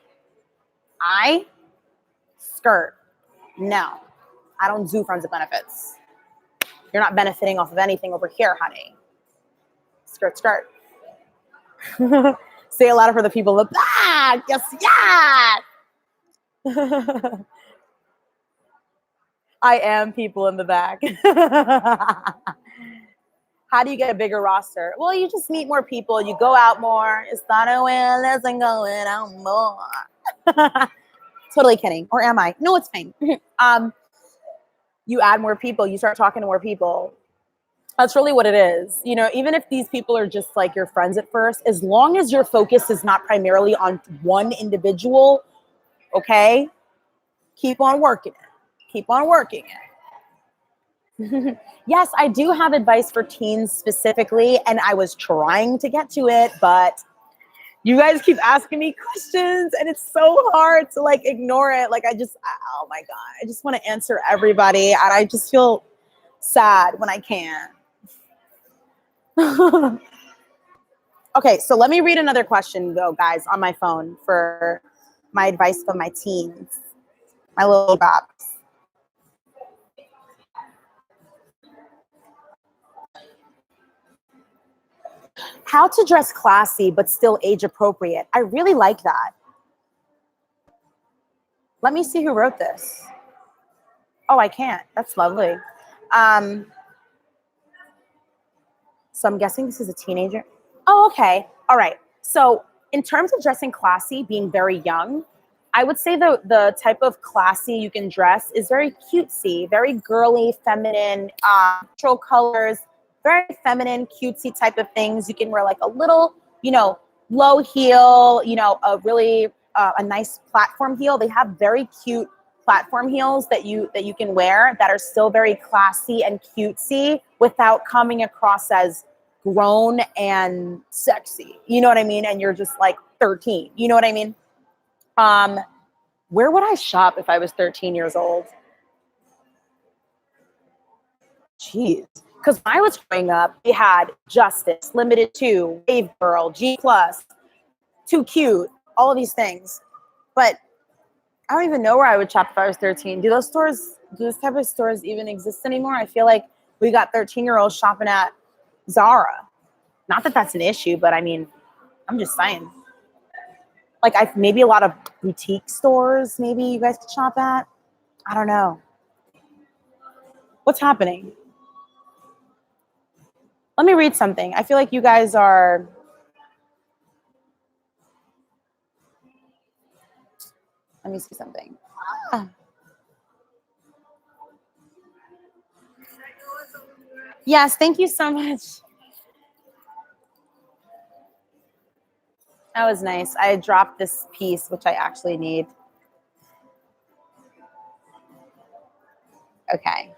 no. I don't do friends with benefits. You're not benefiting off of anything over here, honey. Skirt. Say it louder for the people in the back. Yes. I am people in the back. How do you get a bigger roster? Well, you just meet more people. You go out more. It's not a win, let's go out more. Totally kidding. Or am I? No, it's fine. You add more people. You start talking to more people. That's really what it is. You know, even if these people are just like your friends at first, as long as your focus is not primarily on one individual, okay, keep on working it. Keep on working it. Yes, I do have advice for teens specifically, and I was trying to get to it, but you guys keep asking me questions, and it's so hard to like ignore it. Like oh my God, I just want to answer everybody, and I just feel sad when I can't. Okay, so let me read another question though, guys, on my phone for my advice for my teens, my little bops. How to dress classy but still age appropriate. I really like that. Let me see who wrote this. Oh, I can't. That's lovely. So I'm guessing this is a teenager. Oh, okay. All right. So in terms of dressing classy, being very young, I would say the type of classy you can dress is very cutesy, very girly, feminine, neutral colors, very feminine, cutesy type of things. You can wear like a little, you know, low heel, you know, a really a nice platform heel. They have very cute platform heels that you can wear that are still very classy and cutesy without coming across as grown and sexy. You know what I mean? And you're just like 13. You know what I mean? Where would I shop if I was 13 years old? Jeez. Because when I was growing up, we had Justice, Limited 2, Wave Girl, G+, Too Cute, all of these things. But I don't even know where I would shop if I was 13. Do those type of stores even exist anymore? I feel like we got 13-year-olds shopping at Zara. Not that that's an issue, but I mean, I'm just saying. Like maybe a lot of boutique stores, maybe you guys could shop at. I don't know. What's happening? Let me read something. I feel like you guys are. Let me see something. Yes, thank you so much. That was nice. I dropped this piece, which I actually need. Okay.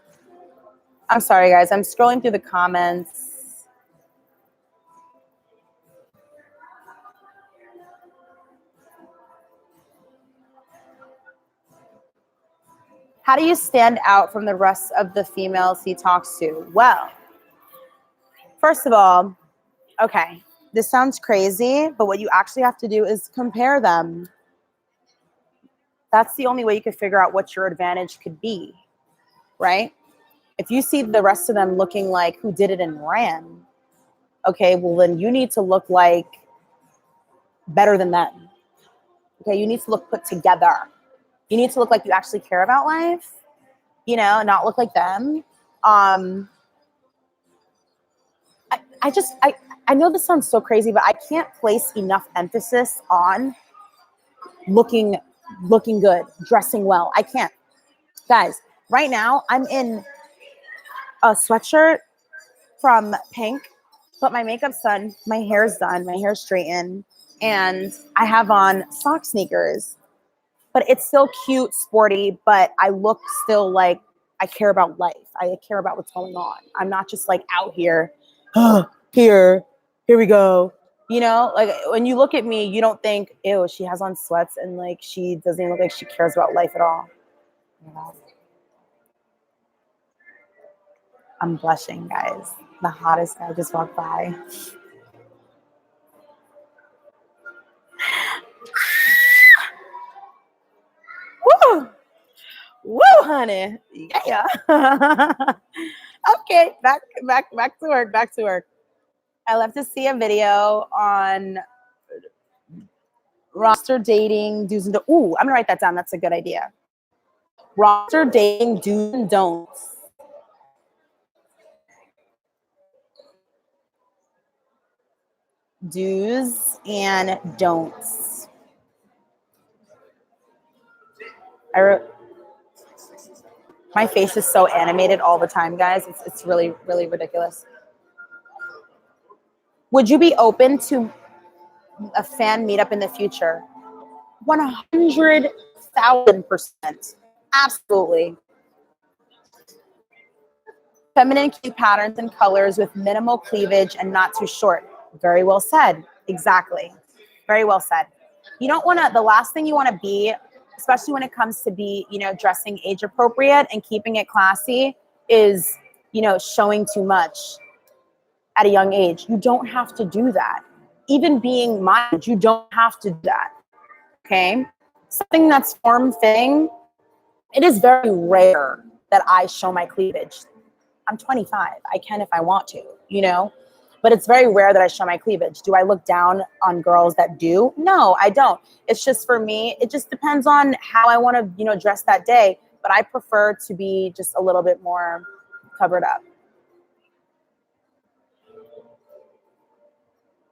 I'm sorry, guys. I'm scrolling through the comments. How do you stand out from the rest of the females he talks to? Well, first of all, okay, this sounds crazy, but what you actually have to do is compare them. That's the only way you could figure out what your advantage could be, right? If you see the rest of them looking like who did it and ran, okay, well then you need to look like better than them. Okay, you need to look put together. You need to look like you actually care about life, you know, not look like them. I know this sounds so crazy, but I can't place enough emphasis on looking good, dressing well. I can't. Guys, right now I'm in a sweatshirt from Pink, but my makeup's done, my hair's done, my hair's straightened, and I have on sock sneakers. But it's still cute, sporty, but I look still like I care about life. I care about what's going on. I'm not just like out here, here we go. You know, like when you look at me, you don't think, ew, she has on sweats and like she doesn't even look like she cares about life at all. You know? I'm blushing, guys. The hottest guy just walked by. Woo! Woo, honey. Yeah. Okay, back to work. I love to see a video on roster dating do's and don'ts. Ooh, I'm gonna write that down. That's a good idea. Roster dating do's and don'ts. Do's and don'ts. My face is so animated all the time, guys. It's really, really ridiculous. Would you be open to a fan meetup in the future? 100,000%. Absolutely. Feminine cute patterns and colors with minimal cleavage and not too short. Very well said. Exactly. Very well said. You don't want to, the last thing you want to be, especially when it comes to be, you know, dressing age appropriate and keeping it classy, is, you know, showing too much at a young age. You don't have to do that. Even being my age, you don't have to do that. Okay? Something that's form-fitting, it is very rare that I show my cleavage. I'm 25. I can if I want to, you know? But it's very rare that I show my cleavage. Do I look down on girls that do? No, I don't. It's just for me, it just depends on how I want to, you know, dress that day. But I prefer to be just a little bit more covered up.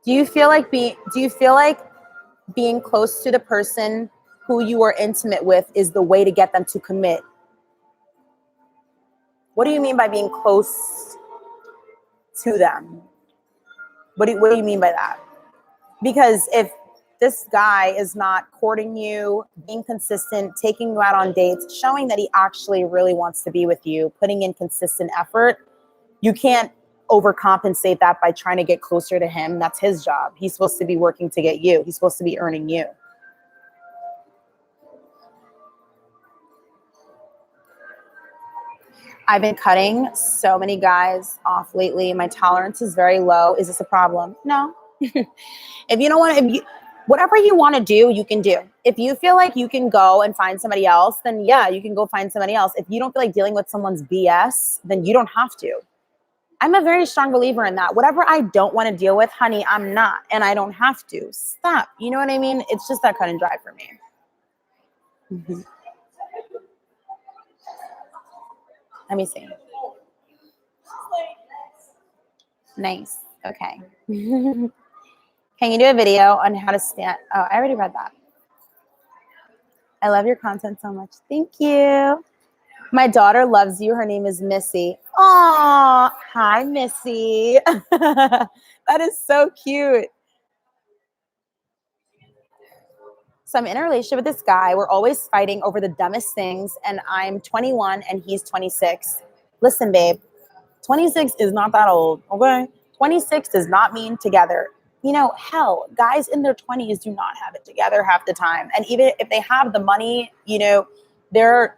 Do you feel like being close to the person who you are intimate with is the way to get them to commit? What do you mean by being close to them? What do you mean by that? Because if this guy is not courting you, being consistent, taking you out on dates, showing that he actually really wants to be with you, putting in consistent effort, you can't overcompensate that by trying to get closer to him. That's his job. He's supposed to be working to get you. He's supposed to be earning you. I've been cutting so many guys off lately. My tolerance is very low. Is this a problem? No. If you don't want to, whatever you want to do, you can do. If you feel like you can go and find somebody else, then yeah, you can go find somebody else. If you don't feel like dealing with someone's BS, then you don't have to. I'm a very strong believer in that. Whatever I don't want to deal with, honey, I'm not, and I don't have to. Stop. You know what I mean? It's just that cut and dry for me. Mm-hmm. Let me see. Nice. Okay. Can you do a video on how to stand? Oh, I already read that. I love your content so much. Thank you. My daughter loves you. Her name is Missy. Aw, hi, Missy. That is so cute. So I'm in a relationship with this guy. We're always fighting over the dumbest things. And I'm 21 and he's 26. Listen, babe, 26 is not that old, okay? 26 does not mean together. You know, hell, guys in their 20s do not have it together half the time. And even if they have the money, you know, they're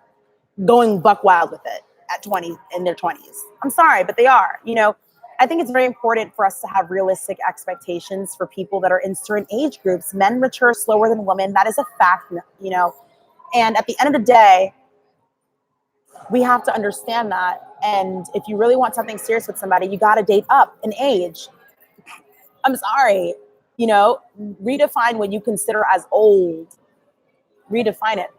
going buck wild with it at 20 in their 20s. I'm sorry, but they are. You know, I think it's very important for us to have realistic expectations for people that are in certain age groups. Men mature slower than women. That is a fact, you know. And at the end of the day, we have to understand that. And if you really want something serious with somebody, you got to date up in age. I'm sorry, you know, redefine what you consider as old. Redefine it.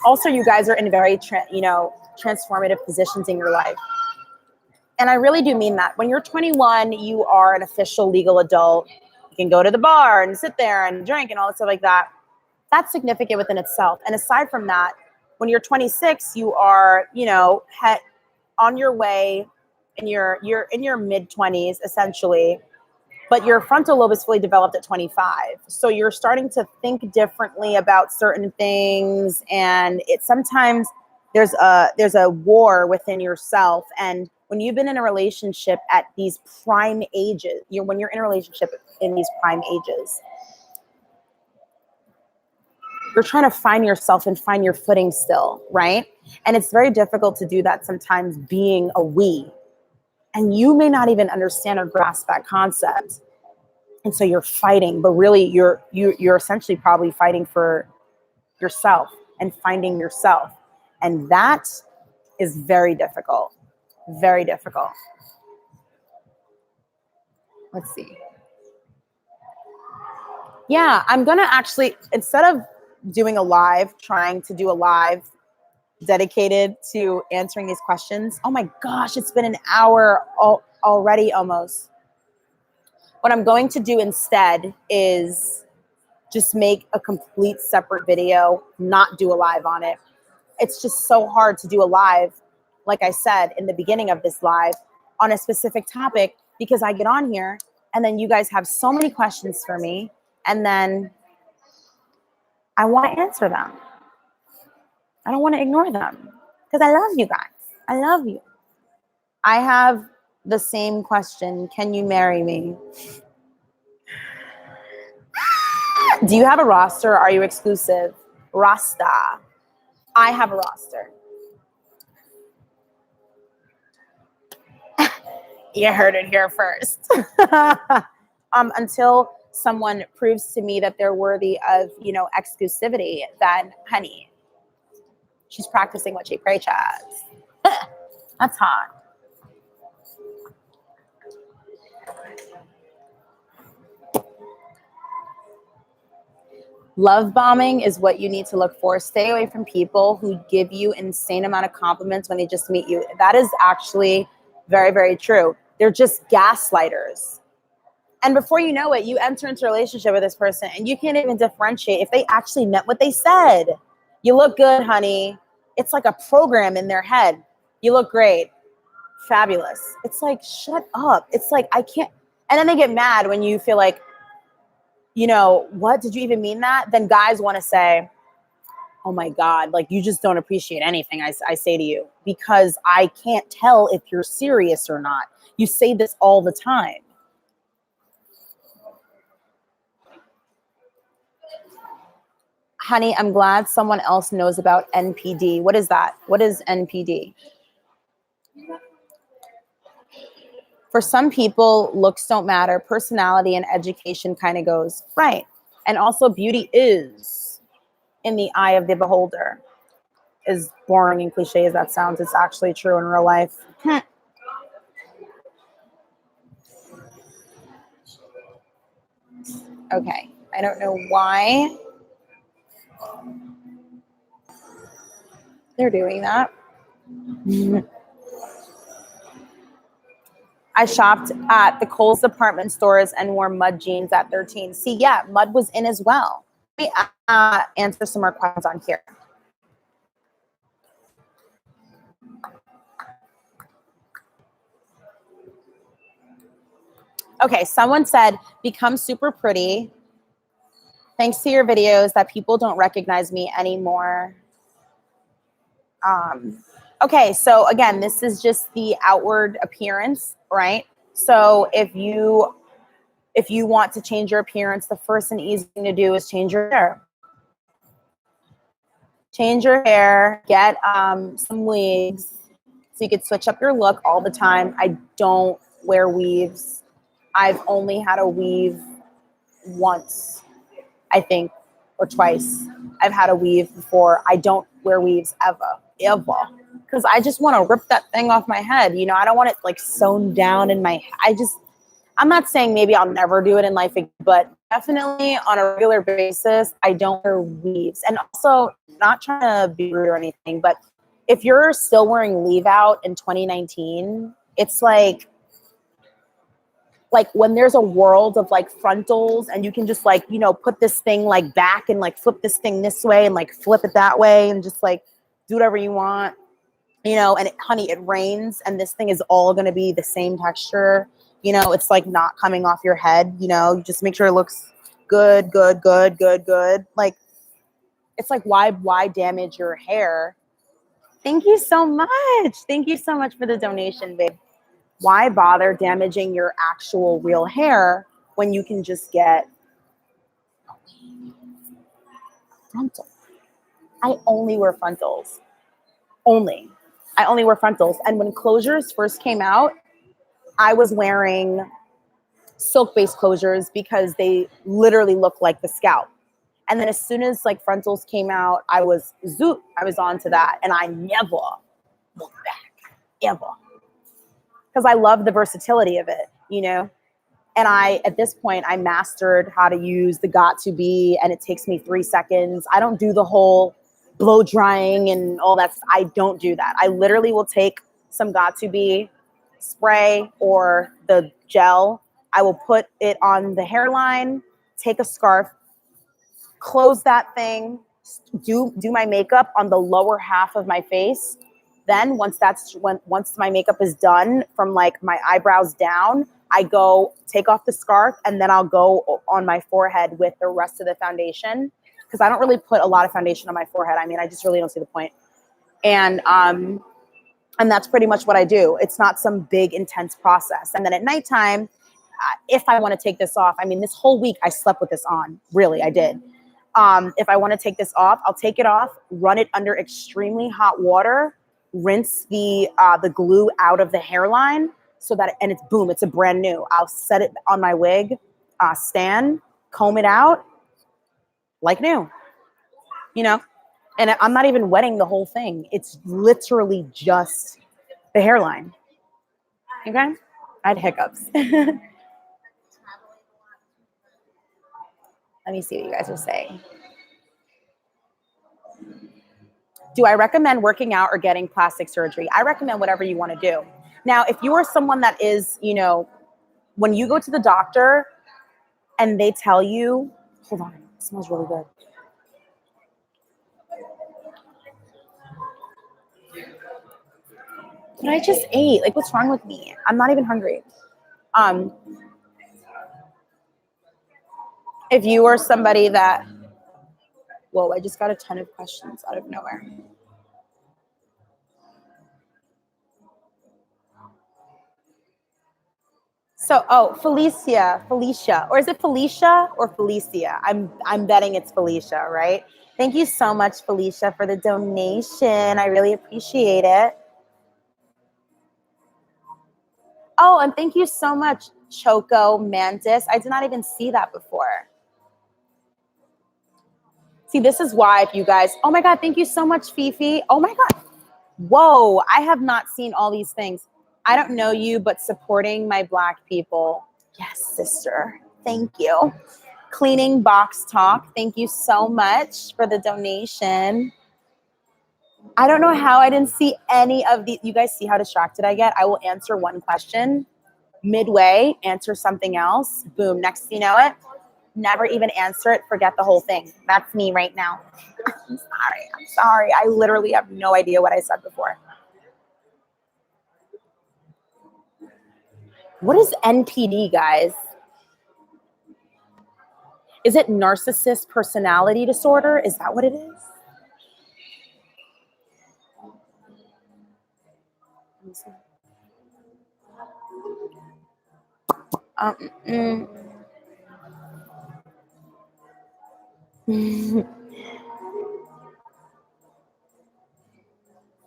Also, you guys are in very, transformative positions in your life. And I really do mean that. When you're 21, you are an official legal adult. You can go to the bar and sit there and drink and all that stuff like that. That's significant within itself. And aside from that, when you're 26, you are, on your way in you're in your mid 20s essentially, but your frontal lobe is fully developed at 25. So you're starting to think differently about certain things. And it sometimes there's a war within yourself. And when you've been in a relationship at these prime ages, when you're in a relationship in these prime ages, you're trying to find yourself and find your footing still, right? And it's very difficult to do that sometimes being a we. And you may not even understand or grasp that concept. And so you're fighting, but really you're essentially probably fighting for yourself and finding yourself. And that is very difficult. Very difficult. Let's see. Yeah, I'm going to actually, instead of doing a live, trying to do a live dedicated to answering these questions. Oh my gosh, it's been an hour already almost. What I'm going to do instead is just make a complete separate video, not do a live on it. It's just so hard to do a live, like I said in the beginning of this live, on a specific topic, because I get on here and then you guys have so many questions for me, and then I want to answer them. I don't want to ignore them because I love you guys. I love you. I have the same question. Can you marry me? Do you have a roster? Are you exclusive? Rasta. I have a roster. You heard it here first. Until someone proves to me that they're worthy of, exclusivity, then honey, she's practicing what she preaches. That's hot. Love bombing is what you need to look for. Stay away from people who give you insane amount of compliments when they just meet you. That is actually very, very true. They're just gaslighters. And before you know it, you enter into a relationship with this person and you can't even differentiate if they actually meant what they said. You look good, honey. It's like a program in their head. You look great. Fabulous. It's like, shut up. It's like, I can't. And then they get mad when you feel like, what? Did you even mean that? Then guys want to say, oh my God, like you just don't appreciate anything I say to you because I can't tell if you're serious or not. You say this all the time. Honey, I'm glad someone else knows about NPD. What is that? What is NPD? For some people, looks don't matter. Personality and education kind of goes. Right. And also beauty is in the eye of the beholder. As boring and cliche as that sounds, it's actually true in real life. Okay. I don't know why they're doing that. I shopped at the Kohl's department stores and wore mud jeans at 13. See, yeah, mud was in as well. Let me answer some more questions on here. Okay, someone said, become super pretty. Thanks to your videos that people don't recognize me anymore. Okay, so again, this is just the outward appearance, right? So if you want to change your appearance, the first and easy thing to do is change your hair. Change your hair, get some wigs so you could switch up your look all the time. I don't wear weaves. I've only had a weave once, I think, or twice. I've had a weave before. I don't wear weaves ever, because I just want to rip that thing off my head. You know, I don't want it like sewn down in my, I'm not saying maybe I'll never do it in life, but definitely on a regular basis, I don't wear weaves. And also, not trying to be rude or anything, but if you're still wearing leave out in 2019, it's like when there's a world of like frontals and you can just like, you know, put this thing like back and like flip this thing this way and like flip it that way and just like do whatever you want, you know, and honey, it rains and this thing is all going to be the same texture. You know, it's like not coming off your head, you know, you just make sure it looks good. Like, it's like, why damage your hair? Thank you so much. Thank you so much for the donation, babe. Why bother damaging your actual real hair when you can just get frontal? I only wear frontals. I only wear frontals. And when closures first came out, I was wearing silk-based closures because they literally look like the scalp. And then as soon as like frontals came out, I was on to that. And I never looked back, ever. Because I love the versatility of it, you know? And at this point, I mastered how to use the Got2b, and it takes me 3 seconds. I don't do the whole blow drying and all that. I don't do that. I literally will take some Got2b spray or the gel. I will put it on the hairline, take a scarf, close that thing, do my makeup on the lower half of my face. Then once my makeup is done from like my eyebrows down, I go take off the scarf and then I'll go on my forehead with the rest of the foundation, because I don't really put a lot of foundation on my forehead. I mean, I just really don't see the point. And that's pretty much what I do. It's not some big intense process. And then at nighttime, if I want to take this off, I mean, this whole week I slept with this on. Really, I did. If I want to take this off, I'll take it off, run it under extremely hot water, rinse the glue out of the hairline so that, and it's boom, it's a brand new. I'll set it on my wig stand, comb it out like new, you know, and I'm not even wetting the whole thing. It's literally just the hairline. Okay. I had hiccups. Let me see what you guys are saying. Do I recommend working out or getting plastic surgery? I recommend whatever you want to do. Now, if you are someone that is, you know, when you go to the doctor and they tell you, hold on, it smells really good. But I just ate. Like, what's wrong with me? I'm not even hungry. If you are somebody that, whoa, I just got a ton of questions out of nowhere. So, oh, Felicia, or is it Felicia or Felicia? I'm betting it's Felicia, right? Thank you so much, Felicia, for the donation. I really appreciate it. Oh, and thank you so much, Choco Mantis. I did not even see that before. See, this is why, if you guys, oh my God, thank you so much, Fifi. Oh my God. Whoa, I have not seen all these things. I don't know you, but supporting my Black people. Yes, sister. Thank you. Cleaning Box Talk. Thank you so much for the donation. I don't know how I didn't see any of the, you guys see how distracted I get? I will answer one question, midway, answer something else. Boom, next thing you know it, never even answer it, forget the whole thing. That's me right now. I'm sorry. I literally have no idea what I said before. What is NPD, guys? Is it narcissist personality disorder? Is that what it is?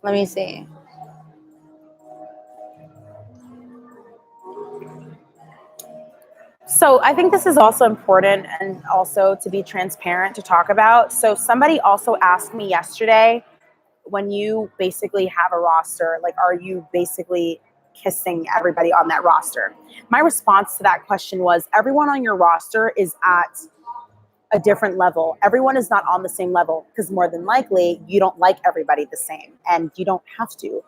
Let me see. So I think this is also important and also to be transparent to talk about. So somebody also asked me yesterday, when you basically have a roster, like, are you basically kissing everybody on that roster? My response to that question was, everyone on your roster is at a different level. Everyone is not on the same level, because more than likely you don't like everybody the same, and you don't have to.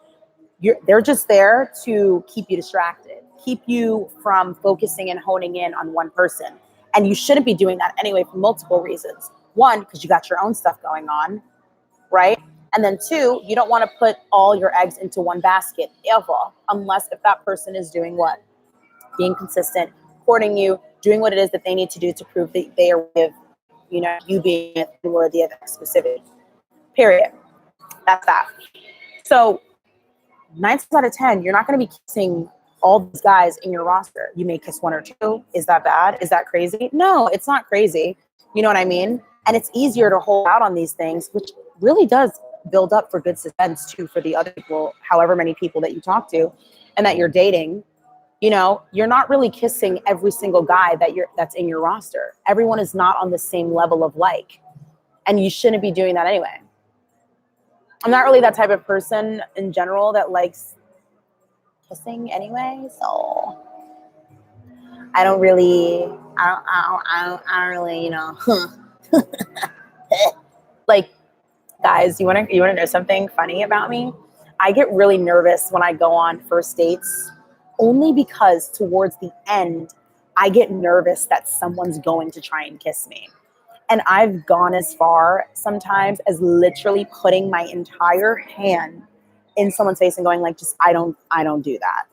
They're just there to keep you distracted, keep you from focusing and honing in on one person. And you shouldn't be doing that anyway, for multiple reasons. One, because you got your own stuff going on, right? And then two, you don't want to put all your eggs into one basket ever, unless if that person is doing what? Being consistent, courting you, doing what it is that they need to do to prove that they are with, you being worthy of exclusivity. Period. That's that. So 9 times out of 10, you're not going to be kissing all these guys in your roster. You may kiss one or two. Is that bad? Is that crazy? No, it's not crazy. You know what I mean? And it's easier to hold out on these things, which really does build up for good suspense too for the other people, however many people that you talk to and that you're dating. You're not really kissing every single guy that's in your roster. Everyone is not on the same level of like, and you shouldn't be doing that anyway. I'm not really that type of person in general that likes kissing anyway, so I don't really, like, guys, you want to know something funny about me? I get really nervous when I go on first dates, only because towards the end, I get nervous that someone's going to try and kiss me. And I've gone as far sometimes as literally putting my entire hand in someone's face and going like, just, I don't do that,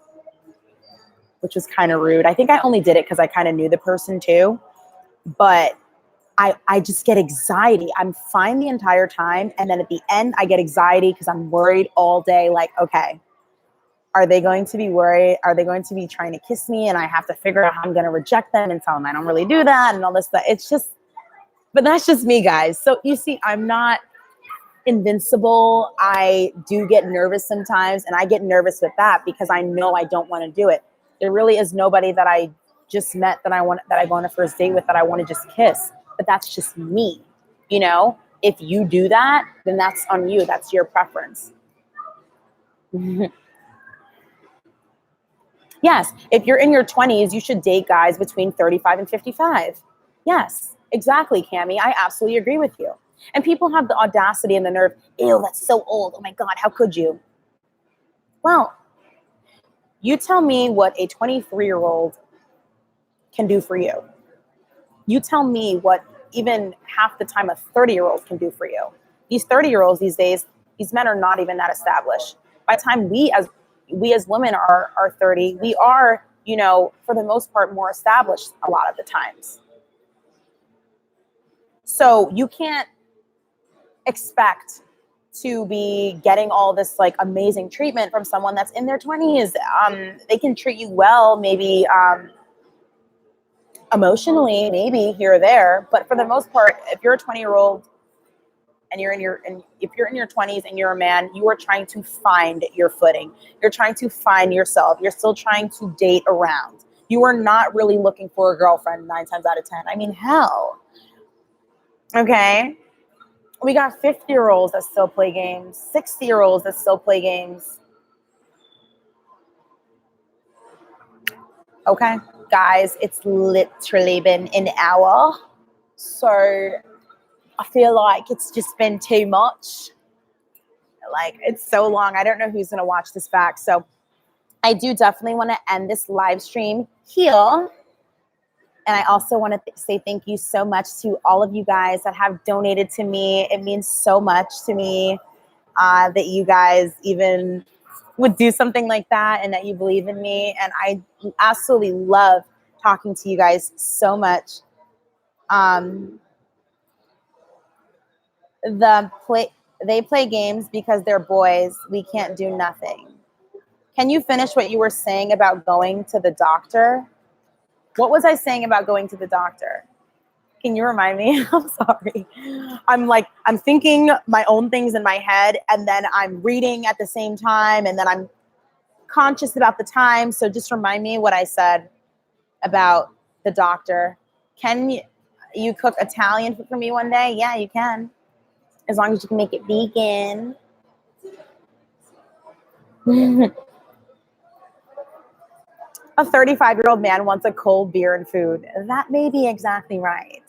which was kind of rude. I think I only did it because I kind of knew the person too, but I just get anxiety. I'm fine the entire time. And then at the end, I get anxiety because I'm worried all day. Like, okay, are they going to be worried? Are they going to be trying to kiss me? And I have to figure out how I'm going to reject them and tell them I don't really do that and all this stuff. It's just, but that's just me, guys. So you see, I'm not invincible. I do get nervous sometimes, and I get nervous with that because I know I don't want to do it. There really is nobody that I just met that I go on a first date with that I want to just kiss. But that's just me. If you do that, then that's on you. That's your preference. Yes, if you're in your 20s, you should date guys between 35 and 55. Yes, exactly, Cammie. I absolutely agree with you. And people have the audacity and the nerve, ew, that's so old. Oh my God, how could you? Well, you tell me what a 23-year-old can do for you. You tell me what even half the time a 30-year-old can do for you. These 30-year-olds these days, these men are not even that established. By the time we as women are 30, we are, for the most part, more established a lot of the times. So you can't expect to be getting all this like amazing treatment from someone that's in their 20s. They can treat you well, maybe emotionally, maybe here or there, but for the most part, if you're a 20-year-old and if you're in your 20s and you're a man, you are trying to find your footing. You're trying to find yourself. You're still trying to date around. You are not really looking for a girlfriend 9 times out of 10. I mean, hell. Okay. We got 50-year-olds that still play games, 60-year-olds that still play games. Okay, guys, it's literally been an hour. So I feel like it's just been too much. Like, it's so long. I don't know who's going to watch this back. So I do definitely want to end this live stream here. And I also want to say thank you so much to all of you guys that have donated to me. It means so much to me that you guys even would do something like that and that you believe in me. And I absolutely love talking to you guys so much. They play games because they're boys. We can't do nothing. Can you finish what you were saying about going to the doctor? What was I saying about going to the doctor? Can you remind me? I'm sorry. I'm thinking my own things in my head, and then I'm reading at the same time, and then I'm conscious about the time. So just remind me what I said about the doctor. Can you cook Italian food for me one day? Yeah, you can. As long as you can make it vegan. A 35-year-old man wants a cold beer and food. That may be exactly right.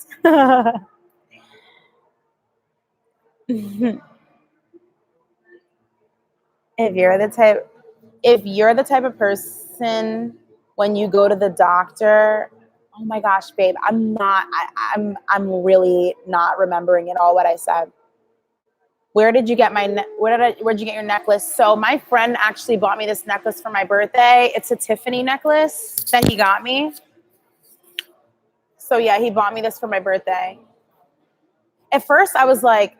If you're the type of person when you go to the doctor, oh my gosh, babe, I'm really not remembering at all what I said. Where'd you get where'd you get your necklace? So my friend actually bought me this necklace for my birthday. It's a Tiffany necklace that he got me. So yeah, he bought me this for my birthday. At first I was like,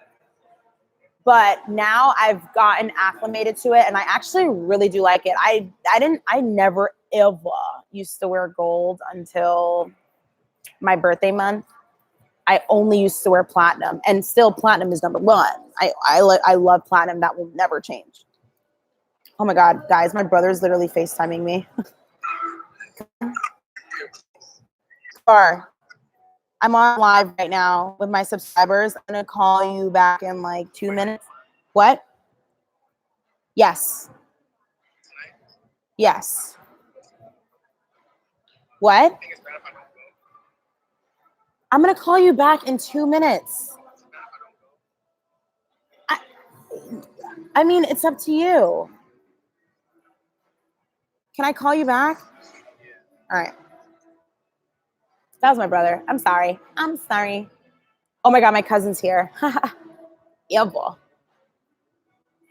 but now I've gotten acclimated to it and I actually really do like it. I never ever used to wear gold until my birthday month. I only used to wear platinum, and still platinum is number one. I love platinum. That will never change. Oh my God, guys, my brother's literally FaceTiming me. I'm on live right now with my subscribers. I'm gonna call you back in like 2 minutes. What? Yes. Yes. What? I'm gonna call you back in 2 minutes. I mean, it's up to you. Can I call you back? All right. That was my brother. I'm sorry. Oh my God, my cousin's here. Yeah, boy.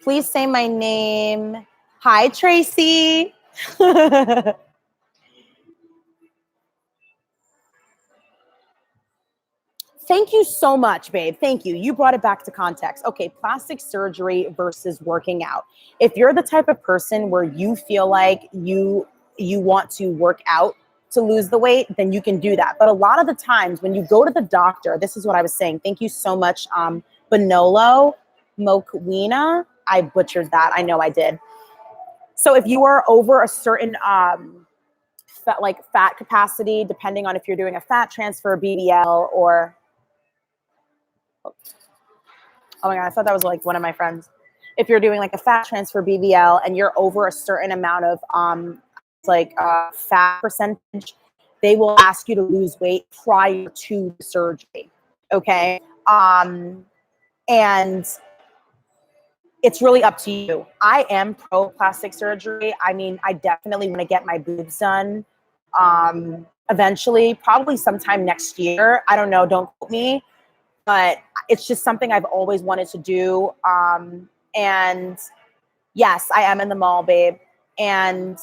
Please say my name. Hi, Tracy. Thank you so much, babe. Thank you. You brought it back to context. Okay, plastic surgery versus working out. If you're the type of person where you feel like you want to work out to lose the weight, then you can do that. But a lot of the times when you go to the doctor, this is what I was saying. Thank you so much, Bonolo Mokwina. I butchered that. I know I did. So if you are over a certain fat capacity, depending on if you're doing a fat transfer, BBL, or oh my God, I thought that was like one of my friends. If you're doing like a fat transfer BBL and you're over a certain amount of fat percentage, they will ask you to lose weight prior to the surgery. Okay. And it's really up to you. I am pro plastic surgery. I mean, I definitely want to get my boobs done eventually, probably sometime next year. I don't know. Don't quote me. But it's just something I've always wanted to do. And yes, I am in the mall, babe. And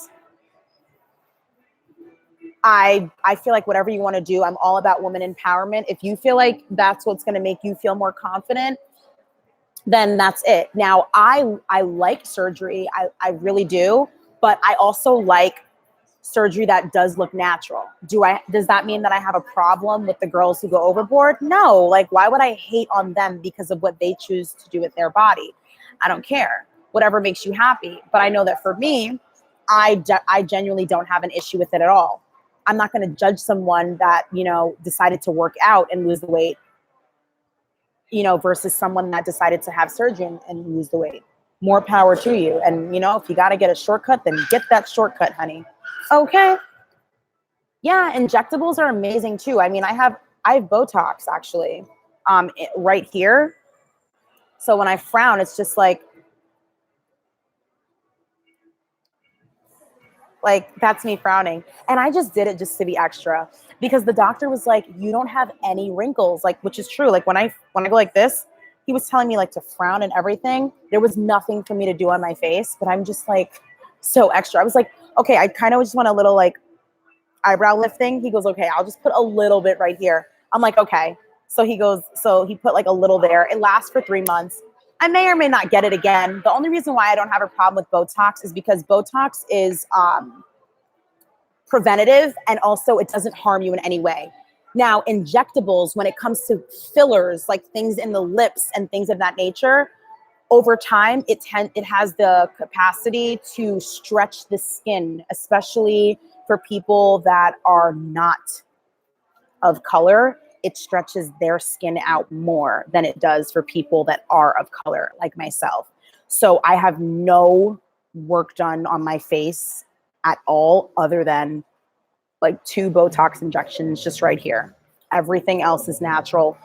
I feel like whatever you want to do, I'm all about woman empowerment. If you feel like that's what's going to make you feel more confident, then that's it. Now, I like surgery. I really do. But I also like surgery that does look natural. Does that mean that I have a problem with the girls who go overboard? No. Like, why would I hate on them because of what they choose to do with their body? I don't care. Whatever makes you happy. But I know that for me, I genuinely don't have an issue with it at all. I'm not going to judge someone that, decided to work out and lose the weight, versus someone that decided to have surgery and lose the weight. More power to you. And, if you got to get a shortcut, then get that shortcut, honey. Okay. Yeah, injectables are amazing too. I mean, I have Botox actually, right here. So when I frown, it's just like that's me frowning. And I just did it just to be extra because the doctor was like, you don't have any wrinkles, which is true. Like when I go like this, he was telling me to frown and everything. There was nothing for me to do on my face, but I'm just so extra. I was like, okay, I kind of just want a little eyebrow lifting. He goes, okay, I'll just put a little bit right here. I'm like, okay. So he put a little there. It lasts for 3 months. I may or may not get it again. The only reason why I don't have a problem with Botox is because Botox is preventative, and also it doesn't harm you in any way. Now, injectables, when it comes to fillers, like things in the lips and things of that nature, over time, it has the capacity to stretch the skin, especially for people that are not of color, it stretches their skin out more than it does for people that are of color, like myself. So I have no work done on my face at all, other than like 2 Botox injections just right here. Everything else is natural.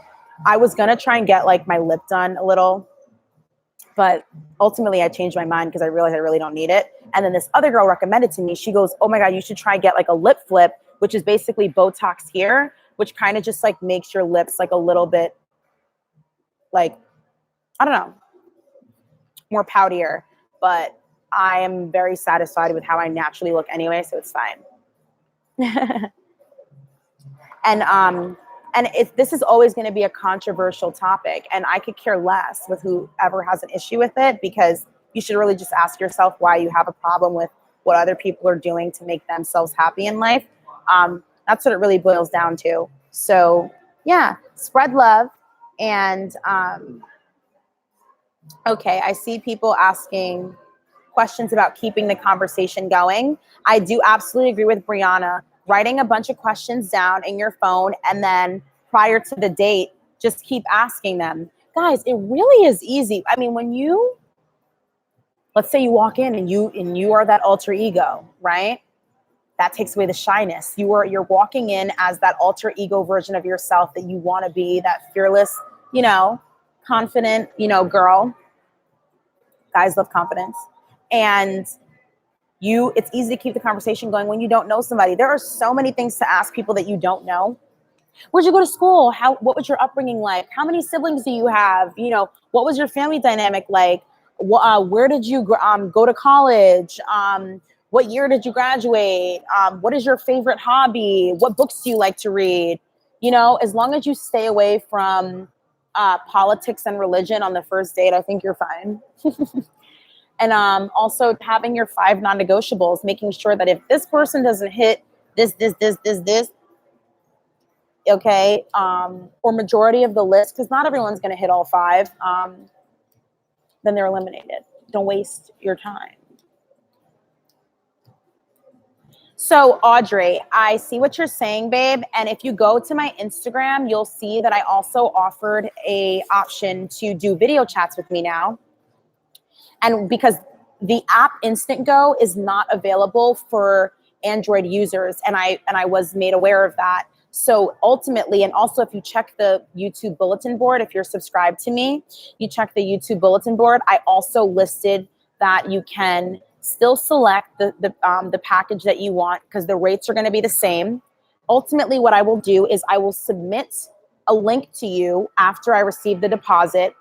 I was gonna try and get like my lip done a little, but ultimately I changed my mind because I realized I really don't need it. And then this other girl recommended to me, she goes, oh my God, you should try and get like a lip flip, which is basically Botox here, which kind of just like makes your lips like a little bit like, I don't know, more poutier. But I am very satisfied with how I naturally look anyway, so it's fine. And this is always going to be a controversial topic, and I could care less with whoever has an issue with it, because you should really just ask yourself why you have a problem with what other people are doing to make themselves happy in life. That's what it really boils down to. So yeah, spread love. And okay, I see people asking questions about keeping the conversation going. I do absolutely agree with Brianna. Writing a bunch of questions down in your phone, and then prior to the date, just keep asking them. Guys, it really is easy. I mean, when let's say you walk in and you are that alter ego, right? That takes away the shyness. You're walking in as that alter ego version of yourself that you want to be, that fearless, confident, girl. Guys love confidence. And it's easy to keep the conversation going when you don't know somebody. There are so many things to ask people that you don't know. Where'd you go to school? What was your upbringing like? How many siblings do you have? What was your family dynamic like? Where did you go to college? What year did you graduate? What is your favorite hobby? What books do you like to read? As long as you stay away from politics and religion on the first date, I think you're fine. And also having your 5 non-negotiables, making sure that if this person doesn't hit this, okay, or majority of the list, because not everyone's going to hit all 5, then they're eliminated. Don't waste your time. So Audrey, I see what you're saying, babe. And if you go to my Instagram, you'll see that I also offered a option to do video chats with me now. And because the app Instant Go is not available for Android users, and I was made aware of that. So ultimately, and also if you check the YouTube bulletin board, if you're subscribed to me, you check the YouTube bulletin board. I also listed that you can still select the package that you want, because the rates are going to be the same. Ultimately, what I will do is I will submit a link to you after I receive the deposit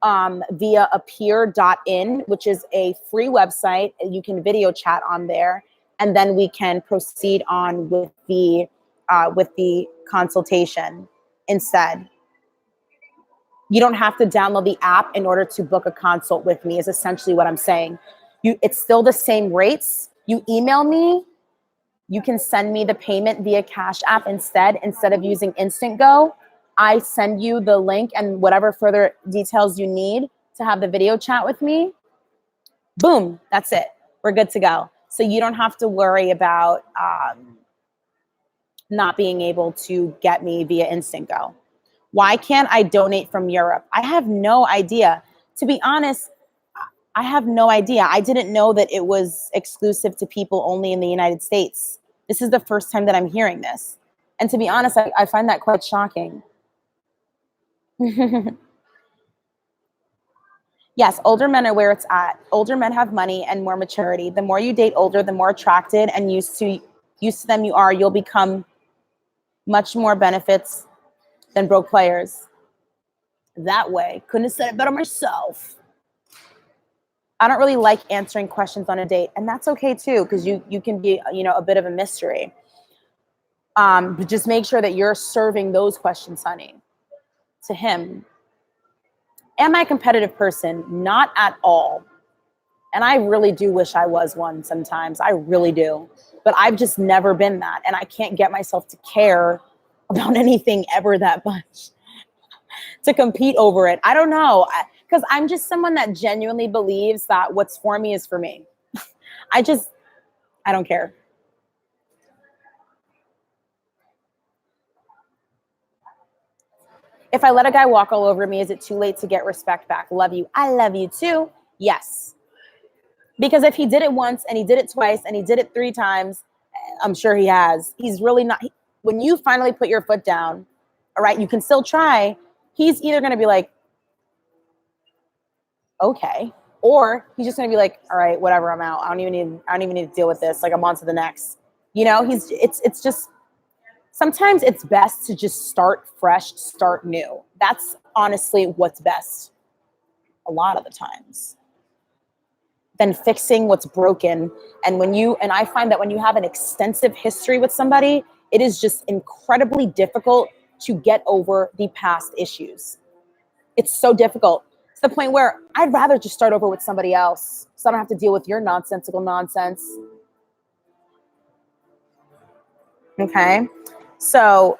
via appear.in, which is a free website. You can video chat on there, and then we can proceed on with the consultation instead. You don't have to download the app in order to book a consult with me, is essentially what I'm saying. It's still the same rates. You email me, you can send me the payment via Cash App instead of using Instant Go. I send you the link and whatever further details you need to have the video chat with me. Boom, that's it. We're good to go. So you don't have to worry about not being able to get me via Instant Go. Why can't I donate from Europe? I have no idea. To be honest, I have no idea. I didn't know that it was exclusive to people only in the United States. This is the first time that I'm hearing this. And to be honest, I find that quite shocking. Yes, older men are where it's at. Older men have money and more maturity. The more you date older, the more attracted and used to them you are. You'll become much more benefits than broke players. That way. Couldn't have said it better myself. I don't really like answering questions on a date, and that's okay too, because you can be, a bit of a mystery. But just make sure that you're serving those questions, honey, to him. Am I a competitive person? Not at all. And I really do wish I was one sometimes. I really do. But I've just never been that, and I can't get myself to care about anything ever that much to compete over it. I don't know. Because I'm just someone that genuinely believes that what's for me is for me. I don't care. If I let a guy walk all over me, is it too late to get respect back? Love you. I love you too. Yes. Because if he did it once and he did it twice and he did it 3 times, I'm sure he has. He's really not. When you finally put your foot down, all right, you can still try. He's either going to be like, okay, or he's just going to be like, all right, whatever, I'm out. I don't even need to deal with this. Like, I'm on to the next. You know, it's just, sometimes it's best to just start fresh, start new. That's honestly what's best a lot of the times than fixing what's broken. And I find that when you have an extensive history with somebody, it is just incredibly difficult to get over the past issues. It's so difficult to the point where I'd rather just start over with somebody else so I don't have to deal with your nonsensical nonsense. Okay. So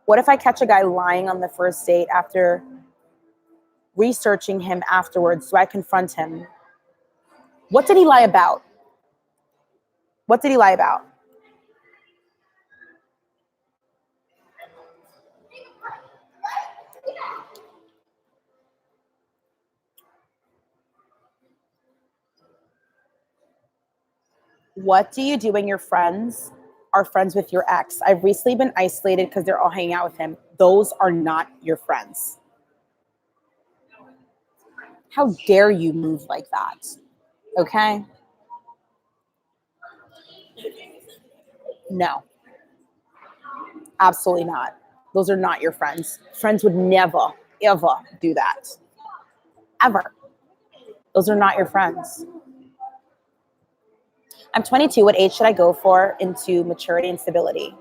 what if I catch a guy lying on the first date after researching him afterwards? Do I confront him? What did he lie about? What did he lie about? What do you do when your friends are friends with your ex? I've recently been isolated because they're all hanging out with him. Those are not your friends. How dare you move like that? Okay? No. Absolutely not. Those are not your friends. Friends would never, ever do that. Ever. Those are not your friends. I'm 22. What age should I go for into maturity and stability?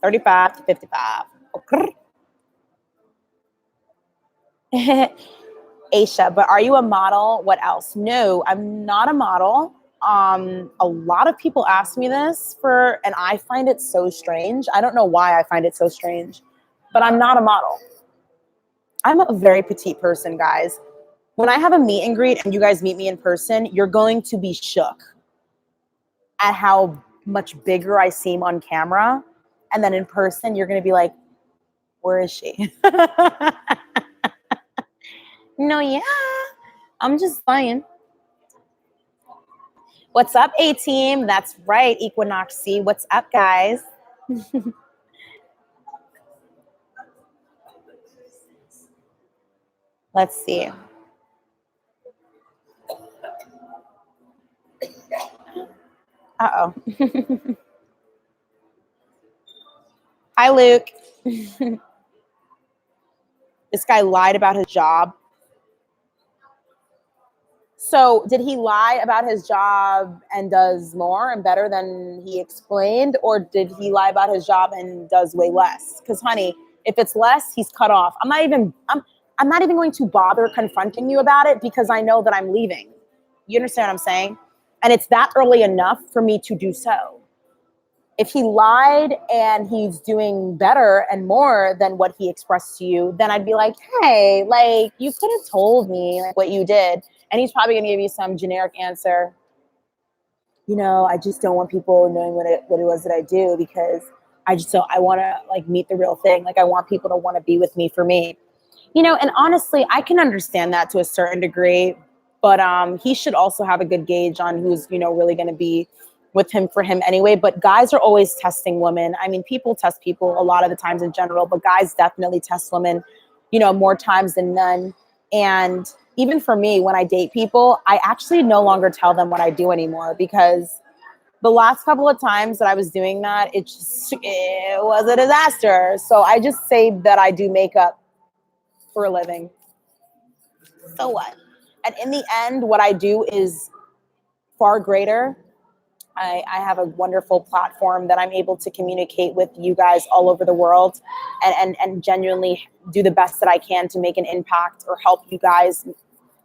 35 to 55. Okay. Asha, but are you a model? What else? No, I'm not a model. A lot of people ask me this and I find it so strange. I don't know why I find it so strange, but I'm not a model. I'm a very petite person, guys. When I have a meet and greet and you guys meet me in person, you're going to be shook at how much bigger I seem on camera. And then in person, you're going to be like, where is she? No, yeah, I'm just fine. What's up, A-Team? That's right, Equinoxy. What's up, guys? Let's see. Uh-oh. Hi, Luke. This guy lied about his job. So did he lie about his job and does more and better than he explained? Or did he lie about his job and does way less? Because, honey, if it's less, he's cut off. I'm not even going to bother confronting you about it because I know that I'm leaving. You understand what I'm saying? And it's that early enough for me to do so. If he lied and he's doing better and more than what he expressed to you, then I'd be like, hey, like, you could have told me like what you did. And he's probably going to give you some generic answer. You know, I just don't want people knowing what it was that I do because I want to like meet the real thing. Like I want people to want to be with me for me. You know, and honestly, I can understand that to a certain degree, but he should also have a good gauge on who's, you know, really going to be with him for him anyway. But guys are always testing women. I mean, people test people a lot of the times in general, but guys definitely test women, you know, more times than none. And even for me, when I date people, I actually no longer tell them what I do anymore because the last couple of times that I was doing that, it was a disaster. So I just say that I do makeup for a living. So what? And in the end, what I do is far greater. I have a wonderful platform that I'm able to communicate with you guys all over the world and genuinely do the best that I can to make an impact or help you guys,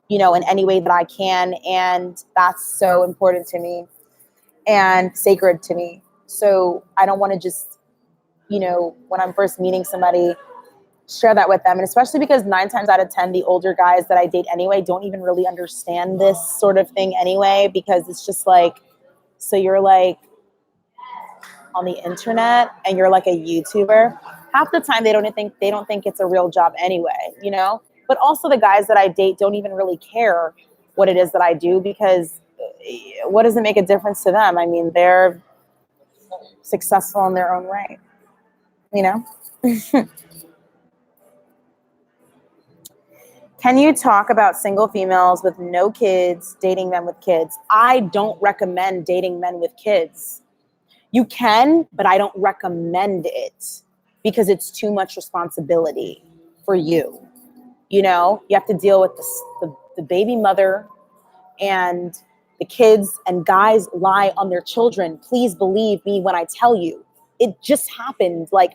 you know, in any way that I can. And that's so important to me and sacred to me. So I don't want to just, you know, when I'm first meeting somebody, share that with them. And especially because 9 times out of 10, the older guys that I date anyway don't even really understand this sort of thing anyway, because it's just like, so you're like on the internet and you're like a YouTuber, half the time they don't think it's a real job anyway, you know? But also the guys that I date don't even really care what it is that I do, because what does it make a difference to them? I mean, they're successful in their own right, you know? Can you talk about single females with no kids dating men with kids? I don't recommend dating men with kids. You can, but I don't recommend it because it's too much responsibility for you. You know, you have to deal with the baby mother and the kids, and guys lie on their children. Please believe me when I tell you, it just happened like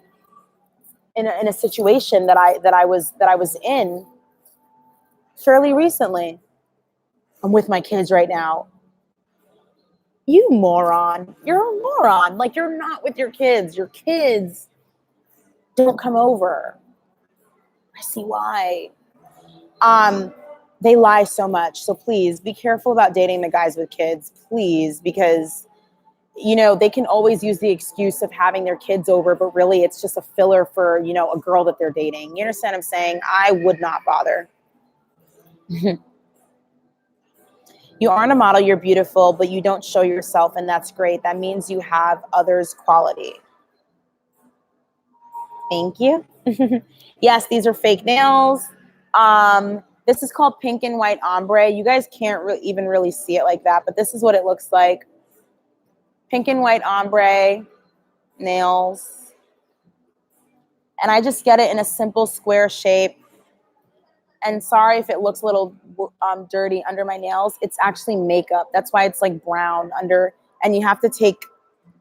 in a situation that I was in fairly recently. I'm with my kids right now. You moron. You're a moron. Like, you're not with your kids. Your kids don't come over. I see why. They lie so much. So please be careful about dating the guys with kids, please, because, you know, they can always use the excuse of having their kids over, but really it's just a filler for, you know, a girl that they're dating. You understand what I'm saying? I would not bother. You aren't a model, you're beautiful, but you don't show yourself, and that's great. That means you have others' quality. Thank you. Yes, these are fake nails. This is called pink and white ombre. You guys can't even really see it like that, but this is what it looks like. Pink and white ombre nails. And I just get it in a simple square shape. And sorry if it looks a little dirty under my nails. It's actually makeup. That's why it's like brown under. And you have to take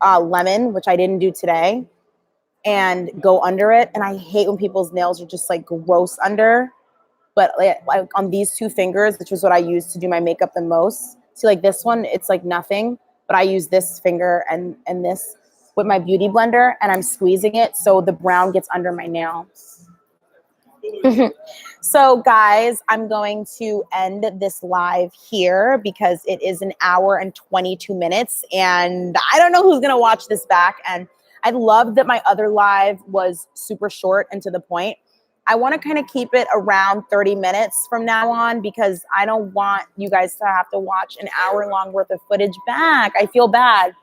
lemon, which I didn't do today, and go under it. And I hate when people's nails are just like gross under. But like on these two fingers, which is what I use to do my makeup the most. See, like this one, it's like nothing. But I use this finger and this with my beauty blender, and I'm squeezing it so the brown gets under my nail. So guys, I'm going to end this live here because it is an hour and 22 minutes, and I don't know who's going to watch this back. And I love that my other live was super short and to the point. I want to kind of keep it around 30 minutes from now on because I don't want you guys to have to watch an hour long worth of footage back. I feel bad.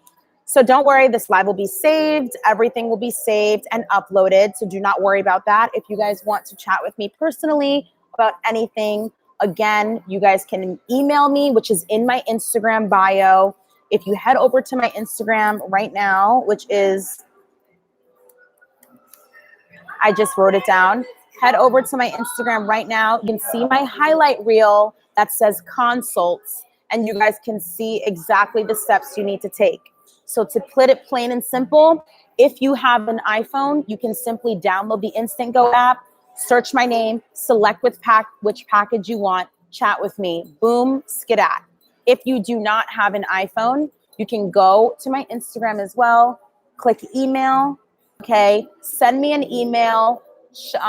So don't worry, this live will be saved. Everything will be saved and uploaded. So do not worry about that. If you guys want to chat with me personally about anything, again, you guys can email me, which is in my Instagram bio. If you head over to my Instagram right now, which is, I just wrote it down. Head over to my Instagram right now. You can see my highlight reel that says consults, and you guys can see exactly the steps you need to take. So to put it plain and simple, if you have an iPhone, you can simply download the Instant Go app, search my name, select which package you want, chat with me, boom, skedat. If you do not have an iPhone, you can go to my Instagram as well, click email, okay, send me an email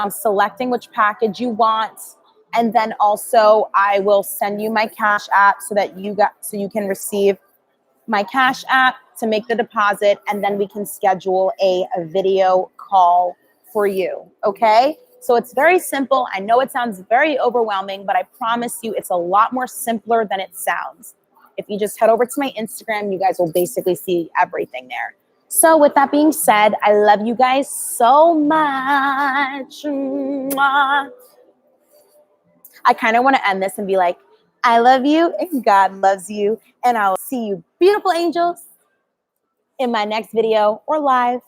selecting which package you want, and then also I will send you my Cash App so you can receive my Cash App to make the deposit, and then we can schedule a video call for you, okay? So it's very simple. I know it sounds very overwhelming, but I promise you it's a lot more simpler than it sounds. If you just head over to my Instagram, you guys will basically see everything there. So with that being said, I love you guys so much. Mwah. I kind of want to end this and be like, I love you and God loves you. And I'll see you, beautiful angels, in my next video or live.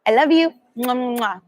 I love you. Mwah, mwah.